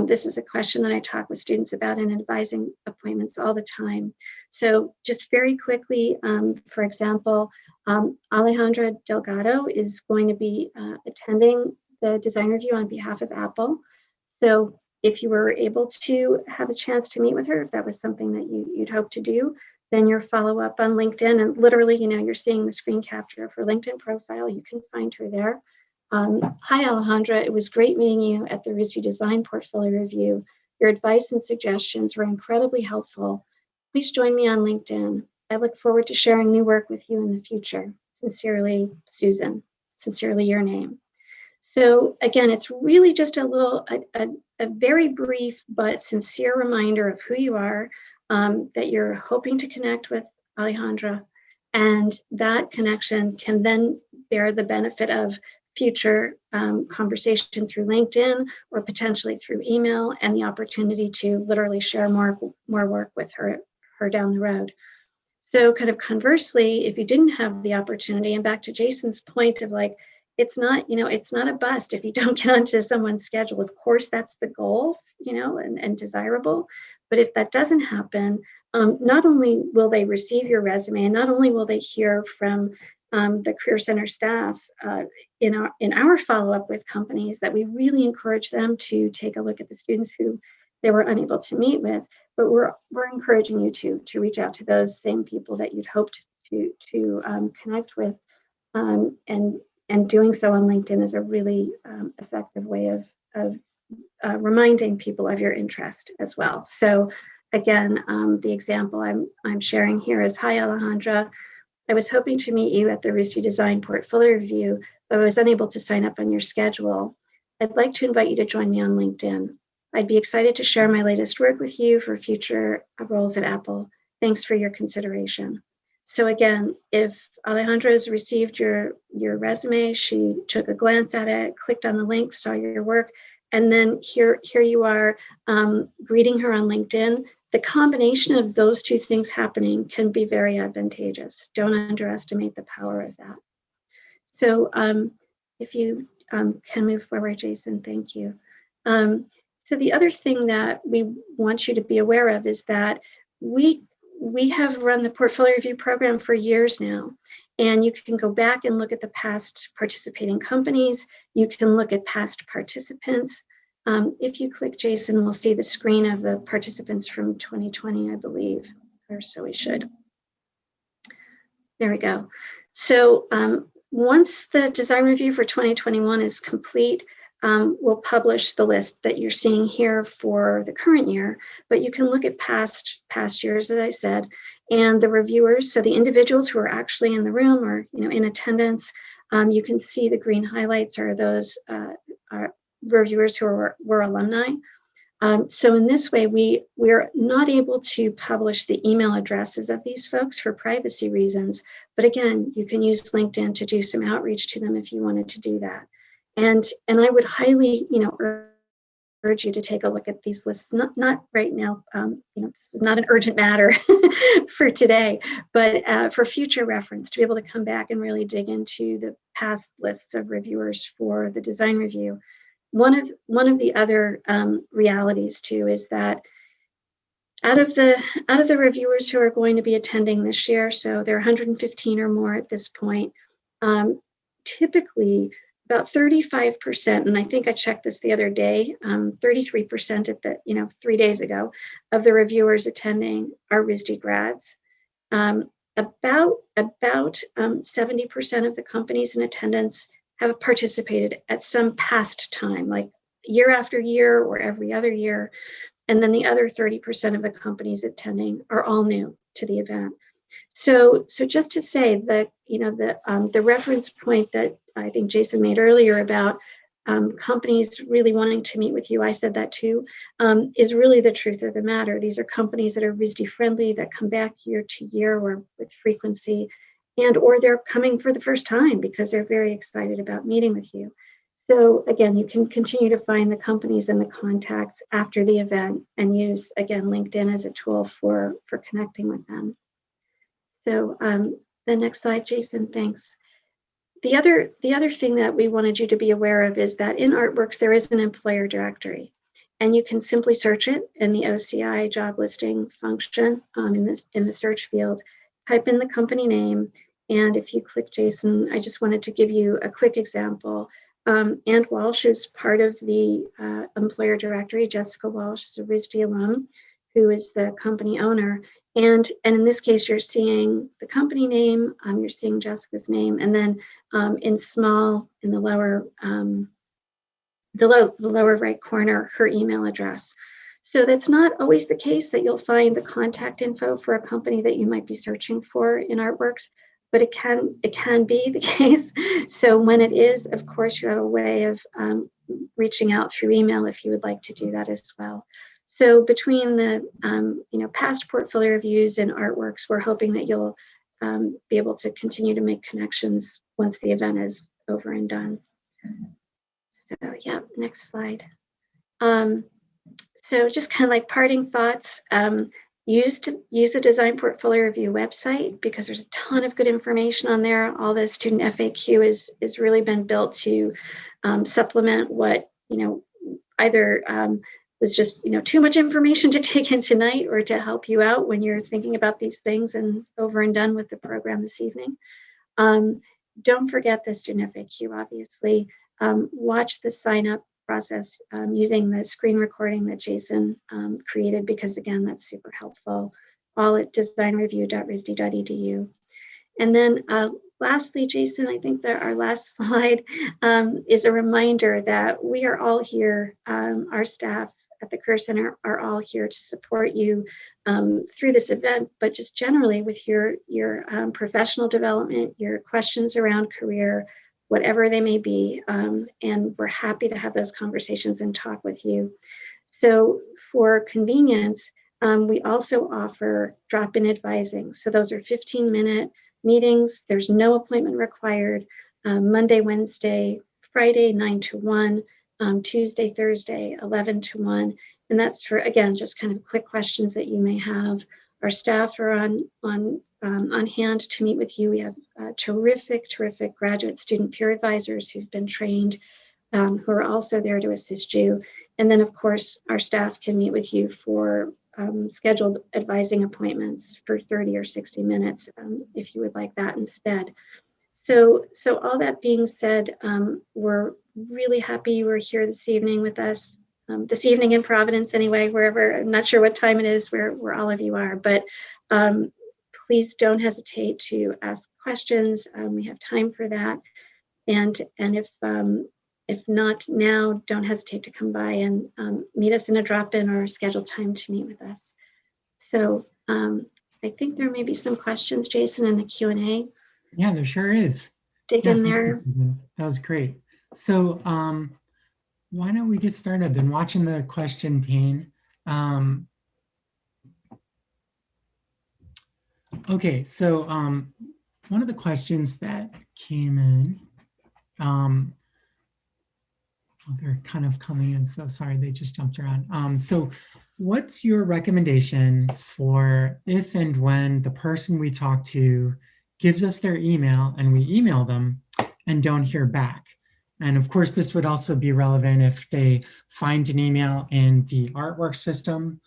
This is a question that I talk with students about in advising appointments all the time. So just very quickly, for example, Alejandra Delgado is going to be attending the design review on behalf of Apple. So if you were able to have a chance to meet with her, if that was something that you'd hope to do, then your follow-up on LinkedIn, and literally, you're seeing the screen capture of her LinkedIn profile. You can find her there. Hi, Alejandra. It was great meeting you at the RISD Design Portfolio Review. Your advice and suggestions were incredibly helpful. Please join me on LinkedIn. I look forward to sharing new work with you in the future. Sincerely, Susan. Sincerely, your name. So again, it's really just a very brief but sincere reminder of who you are, that you're hoping to connect with Alejandra, and that connection can then bear the benefit of future conversation through LinkedIn or potentially through email, and the opportunity to literally share more work with her down the road. So kind of conversely, if you didn't have the opportunity, and back to Jason's point of it's not a bust if you don't get onto someone's schedule. Of course, that's the goal, and desirable. But if that doesn't happen, not only will they receive your resume, and not only will they hear from the Career Center staff in our follow-up with companies, that we really encourage them to take a look at the students who they were unable to meet with, but we're encouraging you to reach out to those same people that you'd hoped to connect with, and doing so on LinkedIn is a really effective way of reminding people of your interest as well. So again, the example I'm sharing here is, hi, Alejandra. I was hoping to meet you at the RISD Design Portfolio Review, but I was unable to sign up on your schedule. I'd like to invite you to join me on LinkedIn. I'd be excited to share my latest work with you for future roles at Apple. Thanks for your consideration. So again, if Alejandra has received your resume, she took a glance at it, clicked on the link, saw your work, and then here you are greeting her on LinkedIn. The combination of those two things happening can be very advantageous. Don't underestimate the power of that. So if you can move forward, Jason, thank you. So the other thing that we want you to be aware of is that we have run the portfolio review program for years now, and you can go back and look at the past participating companies. You can look at past participants. If you click Jason, we'll see the screen of the participants from 2020, I believe, or so we should. There we go. So once the design review for 2021 is complete, we'll publish the list that you're seeing here for the current year, but you can look at past years, as I said, and the reviewers. So the individuals who are actually in the room or in attendance, you can see the green highlights are those are reviewers who were alumni. So in this way, we're not able to publish the email addresses of these folks for privacy reasons. But again, you can use LinkedIn to do some outreach to them if you wanted to do that. And I would highly, urge you to take a look at these lists. Not right now. This is not an urgent matter for today, but for future reference, to be able to come back and really dig into the past lists of reviewers for the design review. One of the other realities too is that out of the reviewers who are going to be attending this year, so there are 115 or more at this point, typically about 35%, and I think I checked this the other day, 33% at the 3 days ago of the reviewers attending are RISD grads. About 70% of the companies in attendance have participated at some past time, like year after year or every other year. And then the other 30% of the companies attending are all new to the event. So just to say that, the reference point that I think Jason made earlier about companies really wanting to meet with you, I said that too, is really the truth of the matter. These are companies that are RISD friendly, that come back year to year or with frequency, or they're coming for the first time because they're very excited about meeting with you. So again, you can continue to find the companies and the contacts after the event and use, again, LinkedIn as a tool for connecting with them. So the next slide, Jason, thanks. The other thing that we wanted you to be aware of is that in Artworks, there is an employer directory, and you can simply search it in the OCI job listing function in the search field, type in the company name, and if you click Jason, I just wanted to give you a quick example. Ann Walsh is part of the employer directory. Jessica Walsh is a RISD alum who is the company owner. And in this case, you're seeing the company name, you're seeing Jessica's name, and then in small, in the lower right corner, her email address. So that's not always the case that you'll find the contact info for a company that you might be searching for in Artworks, but it can be the case. So when it is, of course, you have a way of reaching out through email if you would like to do that as well. So between the past portfolio reviews and Artworks, we're hoping that you'll be able to continue to make connections once the event is over and done. So yeah, next slide. So just kind of like parting thoughts, use the Design Portfolio Review website because there's a ton of good information on there. All the student FAQ is really been built to supplement what either was just too much information to take in tonight, or to help you out when you're thinking about these things and over and done with the program this evening. Don't forget the student FAQ, obviously. Watch the sign up process using the screen recording that Jason created, because again, that's super helpful. All at designreview.risd.edu. And then lastly, Jason, I think that our last slide is a reminder that we are all here, our staff at the Career Center are all here to support you through this event, but just generally with your professional development, your questions around career, whatever they may be, and we're happy to have those conversations and talk with you. So for convenience, we also offer drop-in advising. So those are 15-minute meetings. There's no appointment required. Monday, Wednesday, Friday, 9 to 1, Tuesday, Thursday, 11 to 1. And that's for, again, just kind of quick questions that you may have. Our staff are on hand to meet with you. We have terrific graduate student peer advisors who've been trained, who are also there to assist you. And then, of course, our staff can meet with you for scheduled advising appointments for 30 or 60 minutes if you would like that instead. So all that being said, we're really happy you were here this evening with us. This evening in Providence, anyway, wherever, I'm not sure what time it is where all of you are, but please don't hesitate to ask questions. We have time for that. And if not now, don't hesitate to come by and meet us in a drop-in or schedule time to meet with us. So I think there may be some questions, Jason, in the Q&A. Yeah, there sure is. Dig Yeah, in thank you, there. Susan. That was great. So why don't we get started? I've been watching the question pane. Okay, so one of the questions that came in, oh, they're kind of coming in, so sorry, they just jumped around. So what's your recommendation for if and when the person we talk to gives us their email and we email them and don't hear back? And of course, this would also be relevant if they find an email in the artwork system,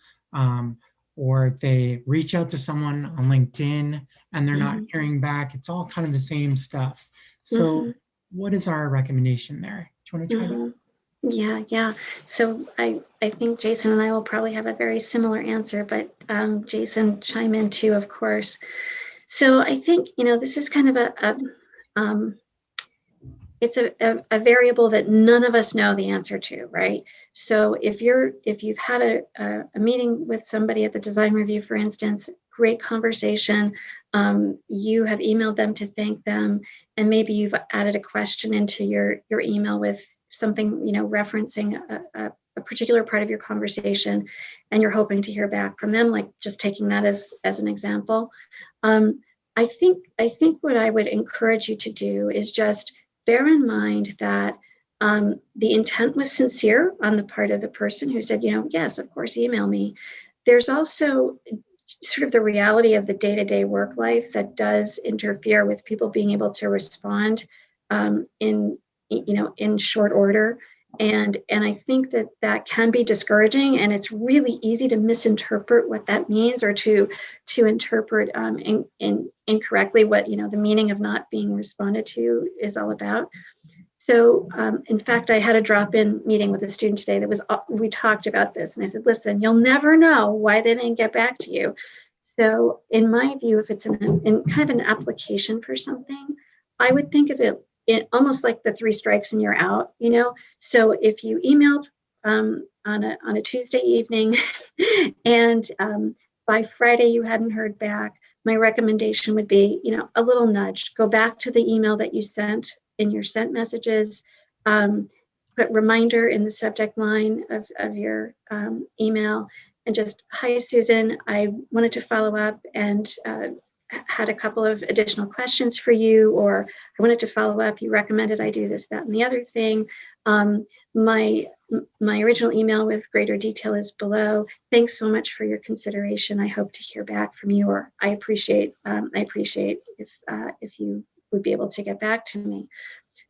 or they reach out to someone on LinkedIn and they're not hearing back. It's all kind of the same stuff. So what is our recommendation there? Do you want to try that? Yeah. So I think Jason and I will probably have a very similar answer, but Jason, chime in too, of course. So I think, this is kind of it's a variable that none of us know the answer to, right? So if you've had a meeting with somebody at the design review, for instance, great conversation, you have emailed them to thank them, and maybe you've added a question into your email with something, referencing a particular part of your conversation, and you're hoping to hear back from them, like just taking that as an example. I think what I would encourage you to do is just bear in mind that the intent was sincere on the part of the person who said, yes, of course, email me. There's also sort of the reality of the day-to-day work life that does interfere with people being able to respond in short order. And I think that can be discouraging, and it's really easy to misinterpret what that means, or to interpret incorrectly what the meaning of not being responded to is all about. So in fact, I had a drop-in meeting with a student today we talked about this, and I said, listen, you'll never know why they didn't get back to you. So in my view, if it's in kind of an application for something, I would think of it almost like the 3 strikes and you're out, So if you emailed on a Tuesday evening and by Friday you hadn't heard back, my recommendation would be, a little nudge. Go back to the email that you sent in your sent messages, put reminder in the subject line of your email, and just, hi, Susan, I wanted to follow up and had a couple of additional questions for you, or I wanted to follow up. You recommended I do this, that, and the other thing. My original email with greater detail is below. Thanks so much for your consideration. I hope to hear back from you, or I appreciate if you would be able to get back to me.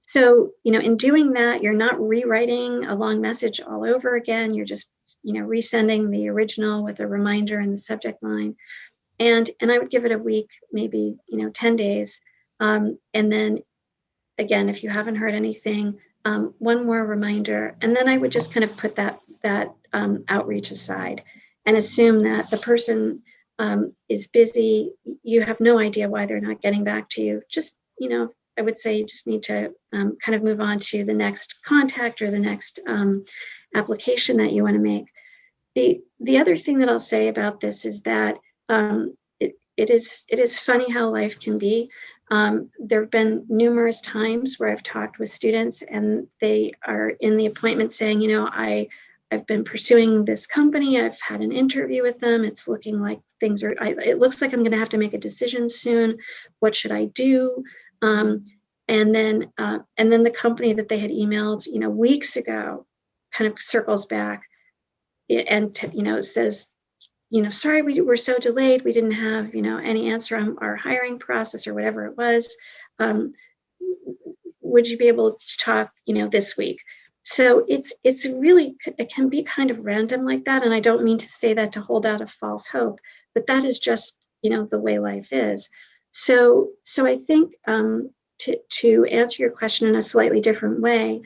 So, in doing that, you're not rewriting a long message all over again. You're just, resending the original with a reminder in the subject line. And I would give it a week, maybe, 10 days. And then again, if you haven't heard anything, one more reminder. And then I would just kind of put that outreach aside and assume that the person is busy. You have no idea why they're not getting back to you. Just, I would say you just need to kind of move on to the next contact or the next application that you want to make. The other thing that I'll say about this is that it is funny how life can be. There have been numerous times where I've talked with students and they are in the appointment saying, I've been pursuing this company. I've had an interview with them. It's looking like it looks like I'm going to have to make a decision soon. What should I do? And then the company that they had emailed, weeks ago, kind of circles back and says, sorry, we were so delayed. We didn't have, any answer on our hiring process or whatever it was. Would you be able to talk, this week? So it's really, it can be kind of random like that. And I don't mean to say that to hold out a false hope, but that is just, the way life is. So I think to answer your question in a slightly different way,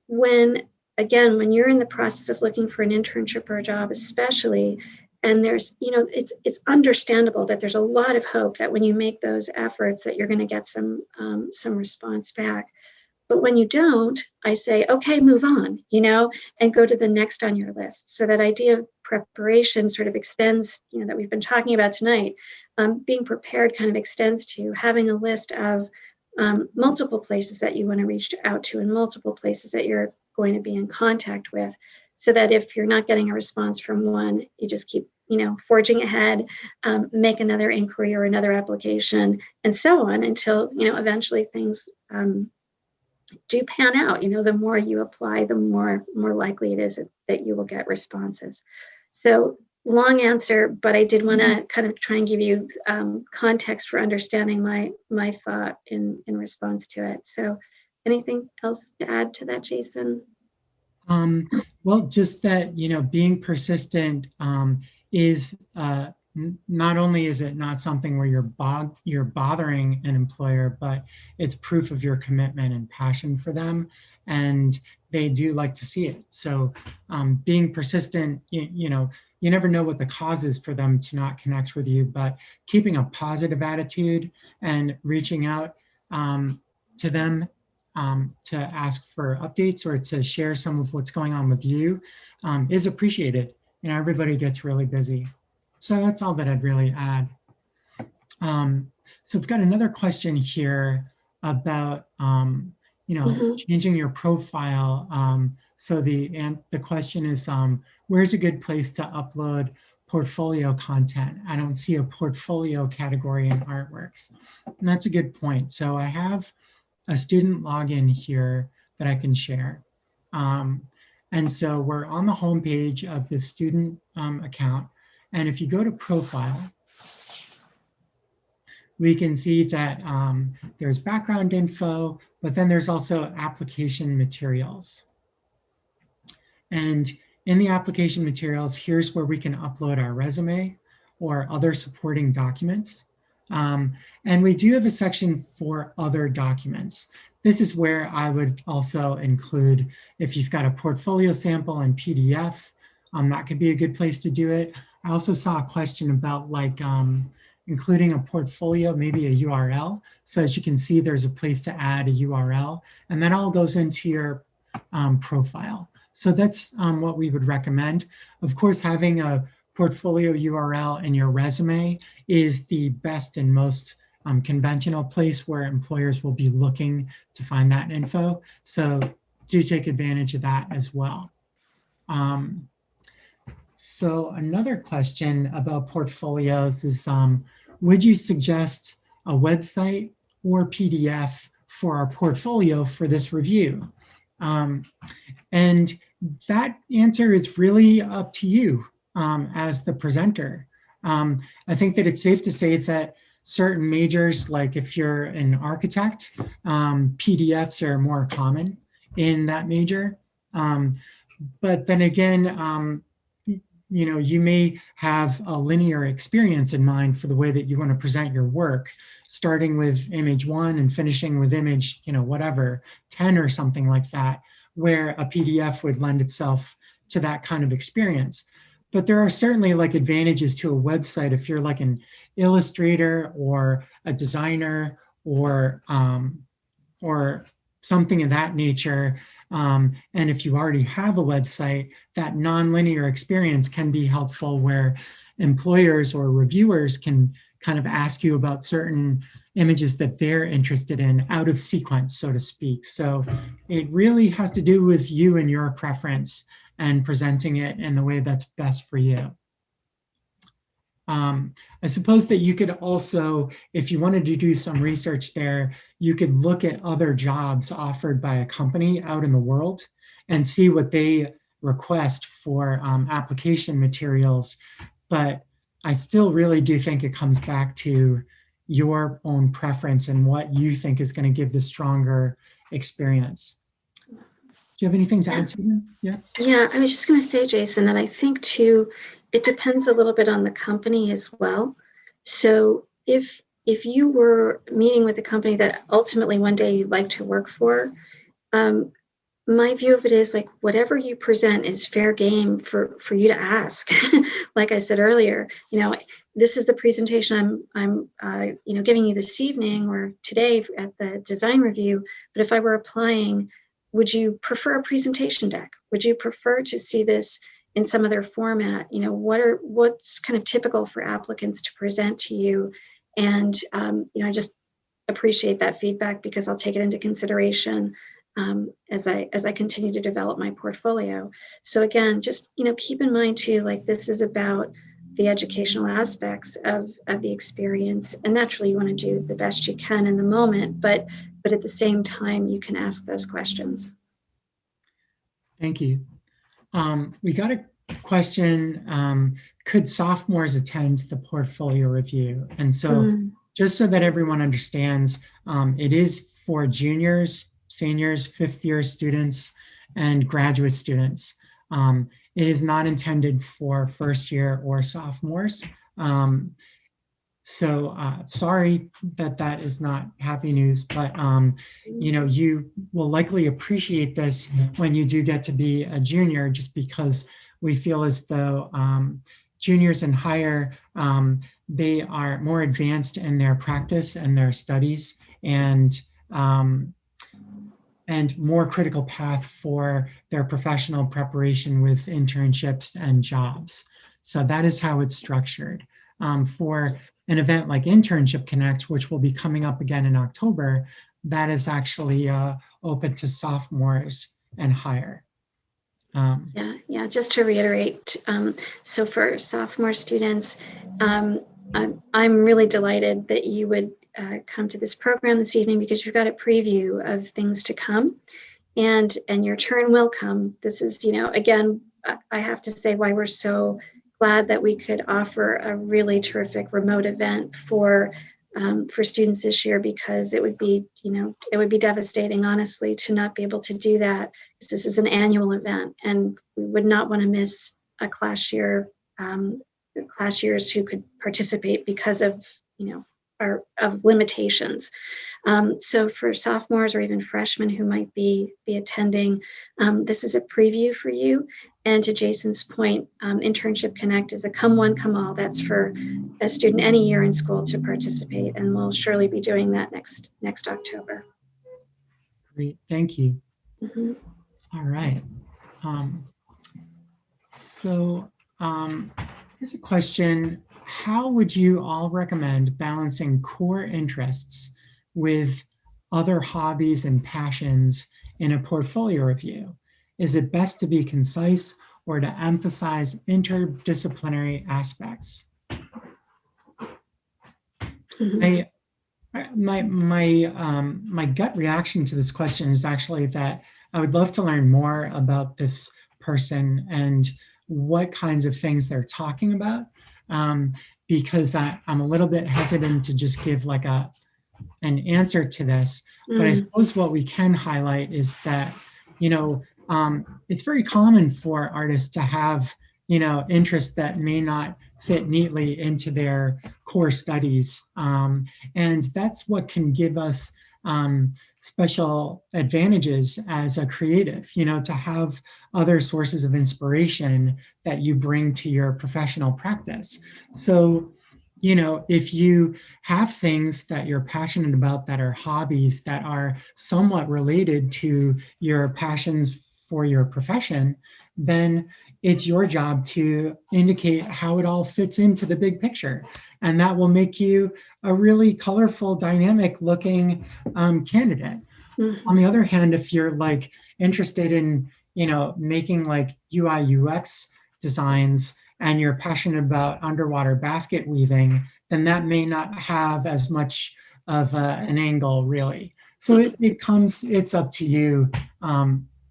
when you're in the process of looking for an internship or a job, especially, and there's, it's understandable that there's a lot of hope that when you make those efforts that you're going to get some response back. But when you don't, I say, okay, move on, and go to the next on your list. So that idea of preparation sort of extends, that we've been talking about tonight. Being prepared kind of extends to having a list of multiple places that you want to reach out to and multiple places that you're going to be in contact with, so that if you're not getting a response from one, you just keep, forging ahead, make another inquiry or another application, and so on until, eventually things do pan out. The more you apply, the more likely it is that you will get responses. So long answer, but I did want to kind of try and give you context for understanding my thought in response to it. So anything else to add to that, Jason? Well, just that, being persistent is not only is it not something where you're bothering an employer, but it's proof of your commitment and passion for them, and they do like to see it. So being persistent, you never know what the cause is for them to not connect with you, but keeping a positive attitude and reaching out to them to ask for updates or to share some of what's going on with you is appreciated. Everybody gets really busy. So that's all that I'd really add. So we've got another question here about, changing your profile. So the question is, where's a good place to upload portfolio content? I don't see a portfolio category in Artworks. And that's a good point. So I have a student login here that I can share. And so we're on the home page of the student account. And if you go to profile, we can see that there's background info, but then there's also application materials. And in the application materials, here's where we can upload our resume or other supporting documents. And we do have a section for other documents. This is where I would also include, if you've got a portfolio sample in PDF, that could be a good place to do it. I also saw a question about including a portfolio, maybe a URL. So as you can see, there's a place to add a URL, and that all goes into your profile. So that's what we would recommend. Of course, having a portfolio URL in your resume is the best and most conventional place where employers will be looking to find that info. So do take advantage of that as well. So another question about portfolios is, would you suggest a website or PDF for our portfolio for this review? And that answer is really up to you as the presenter. I think that it's safe to say that certain majors, like if you're an architect, PDFs are more common in that major. But then again, you may have a linear experience in mind for the way that you want to present your work, starting with image 1 and finishing with image, whatever, 10 or something like that, where a PDF would lend itself to that kind of experience. But there are certainly advantages to a website if you're like an illustrator or a designer or something of that nature. And if you already have a website, that nonlinear experience can be helpful, where employers or reviewers can kind of ask you about certain images that they're interested in out of sequence, so to speak. So it really has to do with you and your preference and presenting it in the way that's best for you. I suppose that you could also, if you wanted to do some research there, you could look at other jobs offered by a company out in the world and see what they request for application materials. But I still really do think it comes back to your own preference and what you think is going to give the stronger experience. you have anything to add, Susan? Yeah. Yeah, I was just going to say, Jason, that I think too, it depends a little bit on the company as well. So if you were meeting with a company that ultimately one day you'd like to work for, my view of it is like whatever you present is fair game for you to ask. Like I said earlier, this is the presentation I'm giving you this evening or today at the design review. But if I were applying, would you prefer a presentation deck? Would you prefer to see this in some other format? What's kind of typical for applicants to present to you? And I just appreciate that feedback because I'll take it into consideration as I continue to develop my portfolio. So again, just keep in mind too, like this is about the educational aspects of the experience, and naturally you want to do the best you can in the moment, but at the same time you can ask those questions. Thank you. We got a question, could sophomores attend the portfolio review? And so just so that everyone understands, it is for juniors, seniors, fifth-year students, and graduate students. It is not intended for first year or sophomores. Sorry that is not happy news, but you will likely appreciate this when you do get to be a junior, just because we feel as though juniors and higher, they are more advanced in their practice and their studies, and more critical path for their professional preparation with internships and jobs. So that is how it's structured. For an event like Internship Connect, which will be coming up again in October, that is actually open to sophomores and higher. Yeah, just to reiterate, so for sophomore students, I'm really delighted that you would come to this program this evening because you've got a preview of things to come, and your turn will come. This is, again, I have to say why we're so glad that we could offer a really terrific remote event for students this year, because it would be devastating, honestly, to not be able to do that. This is an annual event, and we would not want to miss a class years who could participate because of of limitations. So for sophomores or even freshmen who might be attending, this is a preview for you. And to Jason's point, Internship Connect is a come one, come all. That's for a student any year in school to participate, and we'll surely be doing that next October. Great, thank you. Mm-hmm. All right. Here's a question. How would you all recommend balancing core interests with other hobbies and passions in a portfolio review? Is it best to be concise or to emphasize interdisciplinary aspects? Mm-hmm. My gut reaction to this question is actually that I would love to learn more about this person and what kinds of things they're talking about, because I'm a little bit hesitant to just give like an answer to this. But I suppose what we can highlight is that, it's very common for artists to have, interests that may not fit neatly into their core studies. And that's what can give us special advantages as a creative, to have other sources of inspiration that you bring to your professional practice. So, if you have things that you're passionate about that are hobbies that are somewhat related to your passions for your profession, then it's your job to indicate how it all fits into the big picture. And that will make you a really colorful, dynamic looking candidate. Mm-hmm. On the other hand, if you're like interested in, making like UI UX designs and you're passionate about underwater basket weaving, then that may not have as much of an angle really. So it's up to you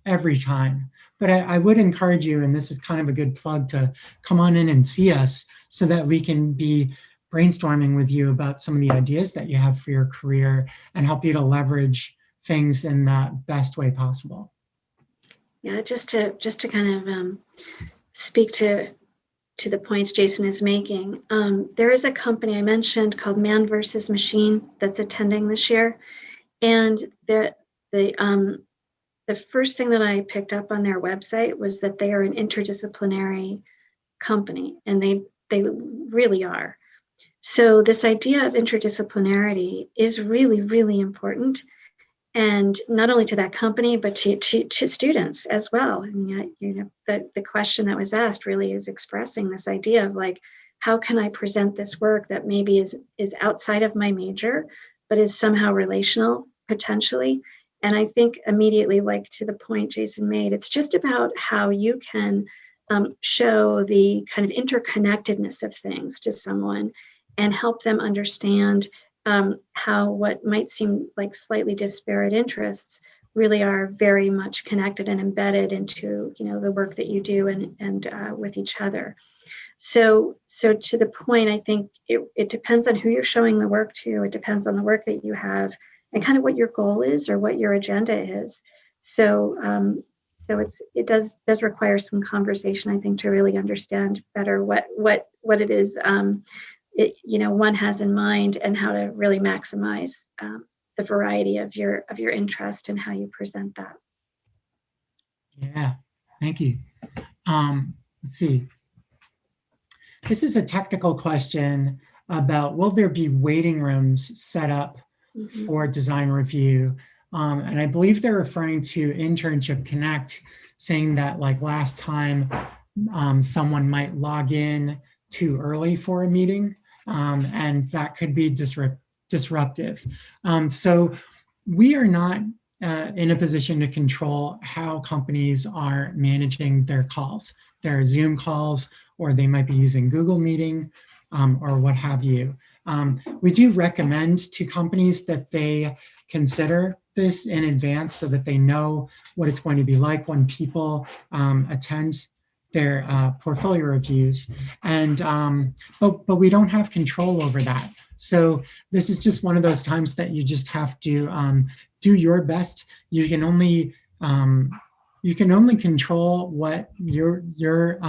every time. But I would encourage you, and this is kind of a good plug, to come on in and see us so that we can be brainstorming with you about some of the ideas that you have for your career and help you to leverage things in the best way possible. Yeah, just to kind of speak to the points Jason is making. There is a company I mentioned called Man versus Machine that's attending this year, and the first thing that I picked up on their website was that they are an interdisciplinary company, and they really are. So this idea of interdisciplinarity is really, really important, and not only to that company, but to students as well. And the question that was asked really is expressing this idea of like, how can I present this work that maybe is outside of my major, but is somehow relational potentially. And I think immediately, like to the point Jason made, it's just about how you can show the kind of interconnectedness of things to someone and help them understand how what might seem like slightly disparate interests really are very much connected and embedded into the work that you do and with each other. So to the point, I think it depends on who you're showing the work to. It depends on the work that you have and kind of what your goal is or what your agenda is. So it does require some conversation, I think, to really understand better what it is one has in mind and how to really maximize the variety of your interest and how you present that. Yeah, thank you. Let's see. This is a technical question about, will there be waiting rooms set up for design review? And I believe they're referring to Internship Connect, saying that like last time, someone might log in too early for a meeting, and that could be disruptive. So we are not in a position to control how companies are managing their calls. There are Zoom calls, or they might be using Google Meeting, or what have you. We do recommend to companies that they consider this in advance so that they know what it's going to be like when people attend their portfolio reviews. And but we don't have control over that. So this is just one of those times that you just have to do your best. You can only control what you're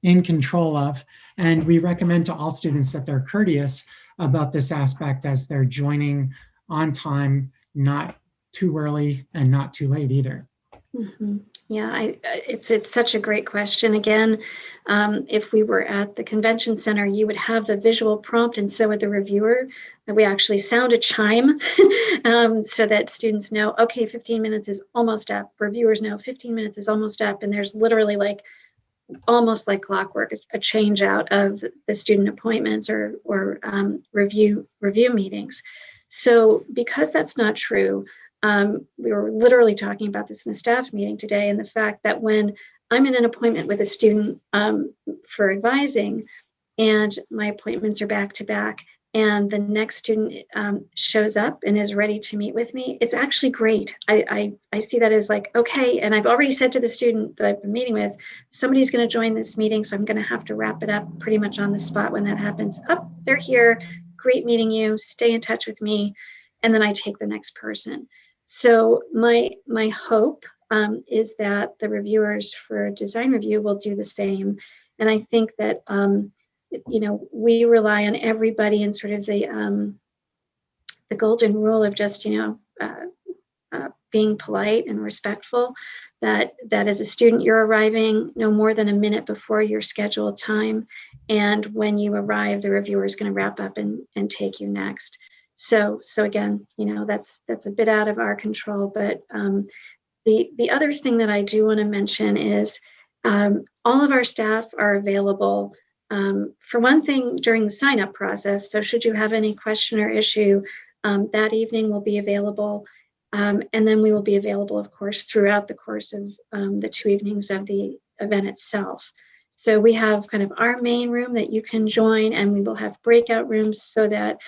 in control of. And we recommend to all students that they're courteous about this aspect as they're joining on time, not too early and not too late either. Mm-hmm. Yeah, it's such a great question. Again, if we were at the convention center, you would have the visual prompt, and so would the reviewer. And we actually sound a chime so that students know, okay, 15 minutes is almost up. Reviewers know 15 minutes is almost up, and there's literally like almost like clockwork, a change out of the student appointments or review meetings. So because that's not true, we were literally talking about this in a staff meeting today, and the fact that when I'm in an appointment with a student for advising, and my appointments are back to back, and the next student shows up and is ready to meet with me, it's actually great. I see that as like, okay, and I've already said to the student that I've been meeting with, somebody's going to join this meeting, so I'm going to have to wrap it up pretty much on the spot when that happens. Oh, they're here. Great meeting you. Stay in touch with me. And then I take the next person. So my hope is that the reviewers for design review will do the same. And I think that, we rely on everybody in sort of the golden rule of just, being polite and respectful, that as a student, you're arriving no more than a minute before your scheduled time. And when you arrive, the reviewer is going to wrap up and take you next. So again, that's a bit out of our control, but the other thing that I do want to mention is all of our staff are available for one thing during the sign-up process. So should you have any question or issue, that evening will be available. And then we will be available, of course, throughout the course of the 2 evenings of the event itself. So we have kind of our main room that you can join, and we will have breakout rooms so that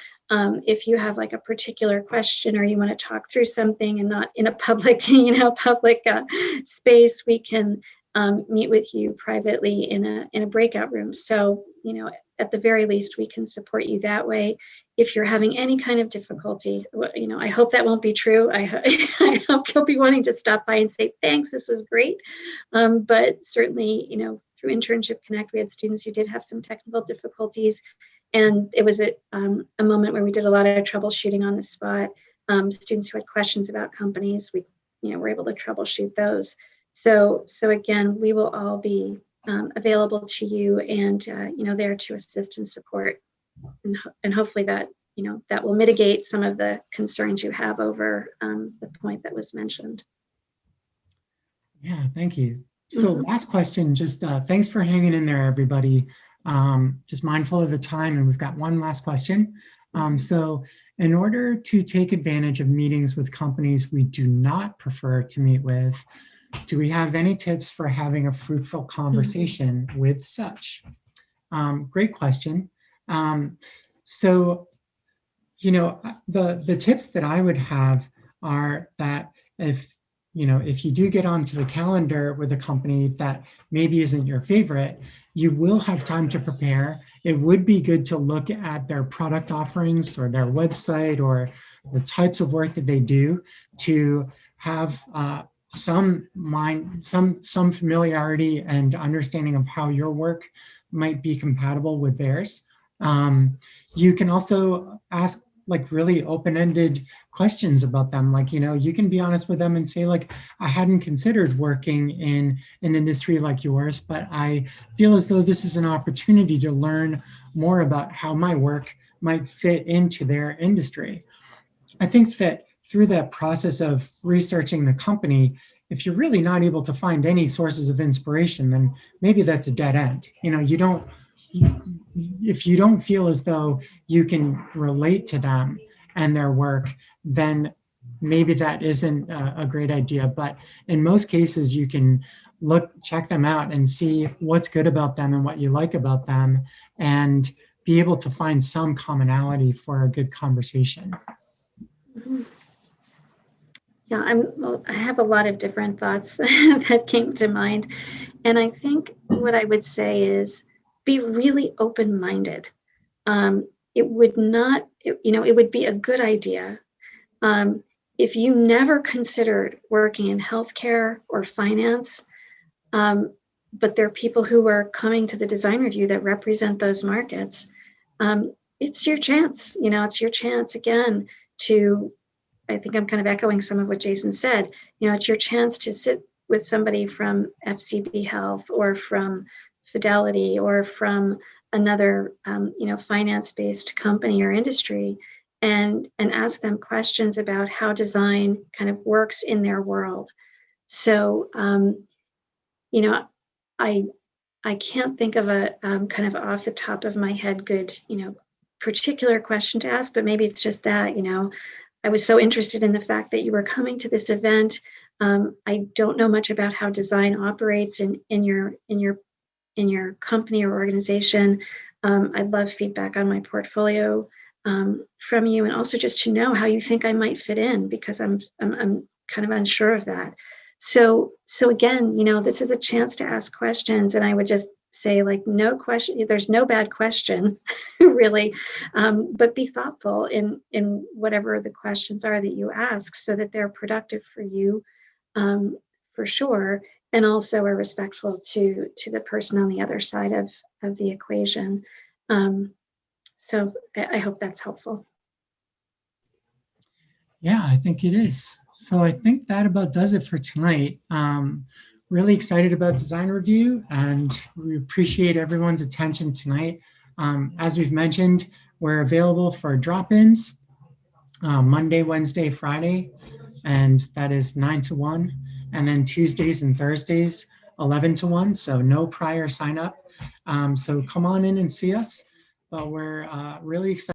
if you have like a particular question or you want to talk through something and not in a public, public space, we can meet with you privately in a breakout room. So, at the very least, we can support you that way. If you're having any kind of difficulty, I hope that won't be true. I hope you'll be wanting to stop by and say, thanks, this was great. But certainly, through Internship Connect, we had students who did have some technical difficulties. And it was a moment where we did a lot of troubleshooting on the spot. Students who had questions about companies, we were able to troubleshoot those. So again, we will all be available to you and there to assist and support, and hopefully that that will mitigate some of the concerns you have over the point that was mentioned. Yeah, thank you. So last question, just thanks for hanging in there, everybody. Just mindful of the time, and we've got one last question. So in order to take advantage of meetings with companies we do not prefer to meet with, do we have any tips for having a fruitful conversation with such? Great question. So, the tips that I would have are that if you do get onto the calendar with a company that maybe isn't your favorite, you will have time to prepare. It would be good to look at their product offerings or their website or the types of work that they do to have some familiarity and understanding of how your work might be compatible with theirs. You can also ask really open-ended questions about them. You can be honest with them and say, I hadn't considered working in an industry like yours, but I feel as though this is an opportunity to learn more about how my work might fit into their industry. I think that through that process of researching the company, if you're really not able to find any sources of inspiration, then maybe that's a dead end. If you don't feel as though you can relate to them and their work, then maybe that isn't a great idea. But in most cases, you can check them out and see what's good about them and what you like about them, and be able to find some commonality for a good conversation. Yeah, I have a lot of different thoughts that came to mind. And I think what I would say is be really open-minded. It would be a good idea if you never considered working in healthcare or finance, but there are people who are coming to the design review that represent those markets. It's your chance, it's your chance again to, I think I'm kind of echoing some of what Jason said, it's your chance to sit with somebody from FCB Health or from Fidelity or from another, finance-based company or industry, and ask them questions about how design kind of works in their world. So, I can't think of a kind of off the top of my head good, particular question to ask, but maybe it's just that, I was so interested in the fact that you were coming to this event. I don't know much about how design operates in your company or organization. I'd love feedback on my portfolio from you, and also just to know how you think I might fit in, because I'm kind of unsure of that. So again, this is a chance to ask questions, and I would just say, no question, there's no bad question really, but be thoughtful in whatever the questions are that you ask, so that they're productive for you, for sure, and also are respectful to the person on the other side of the equation. So I hope that's helpful. Yeah, I think it is. So I think that about does it for tonight. Really excited about design review, and we appreciate everyone's attention tonight. As we've mentioned, we're available for drop-ins Monday, Wednesday, Friday, and that is 9 to 1. And then Tuesdays and Thursdays, 11 to 1. So no prior sign up. So come on in and see us. But we're really excited.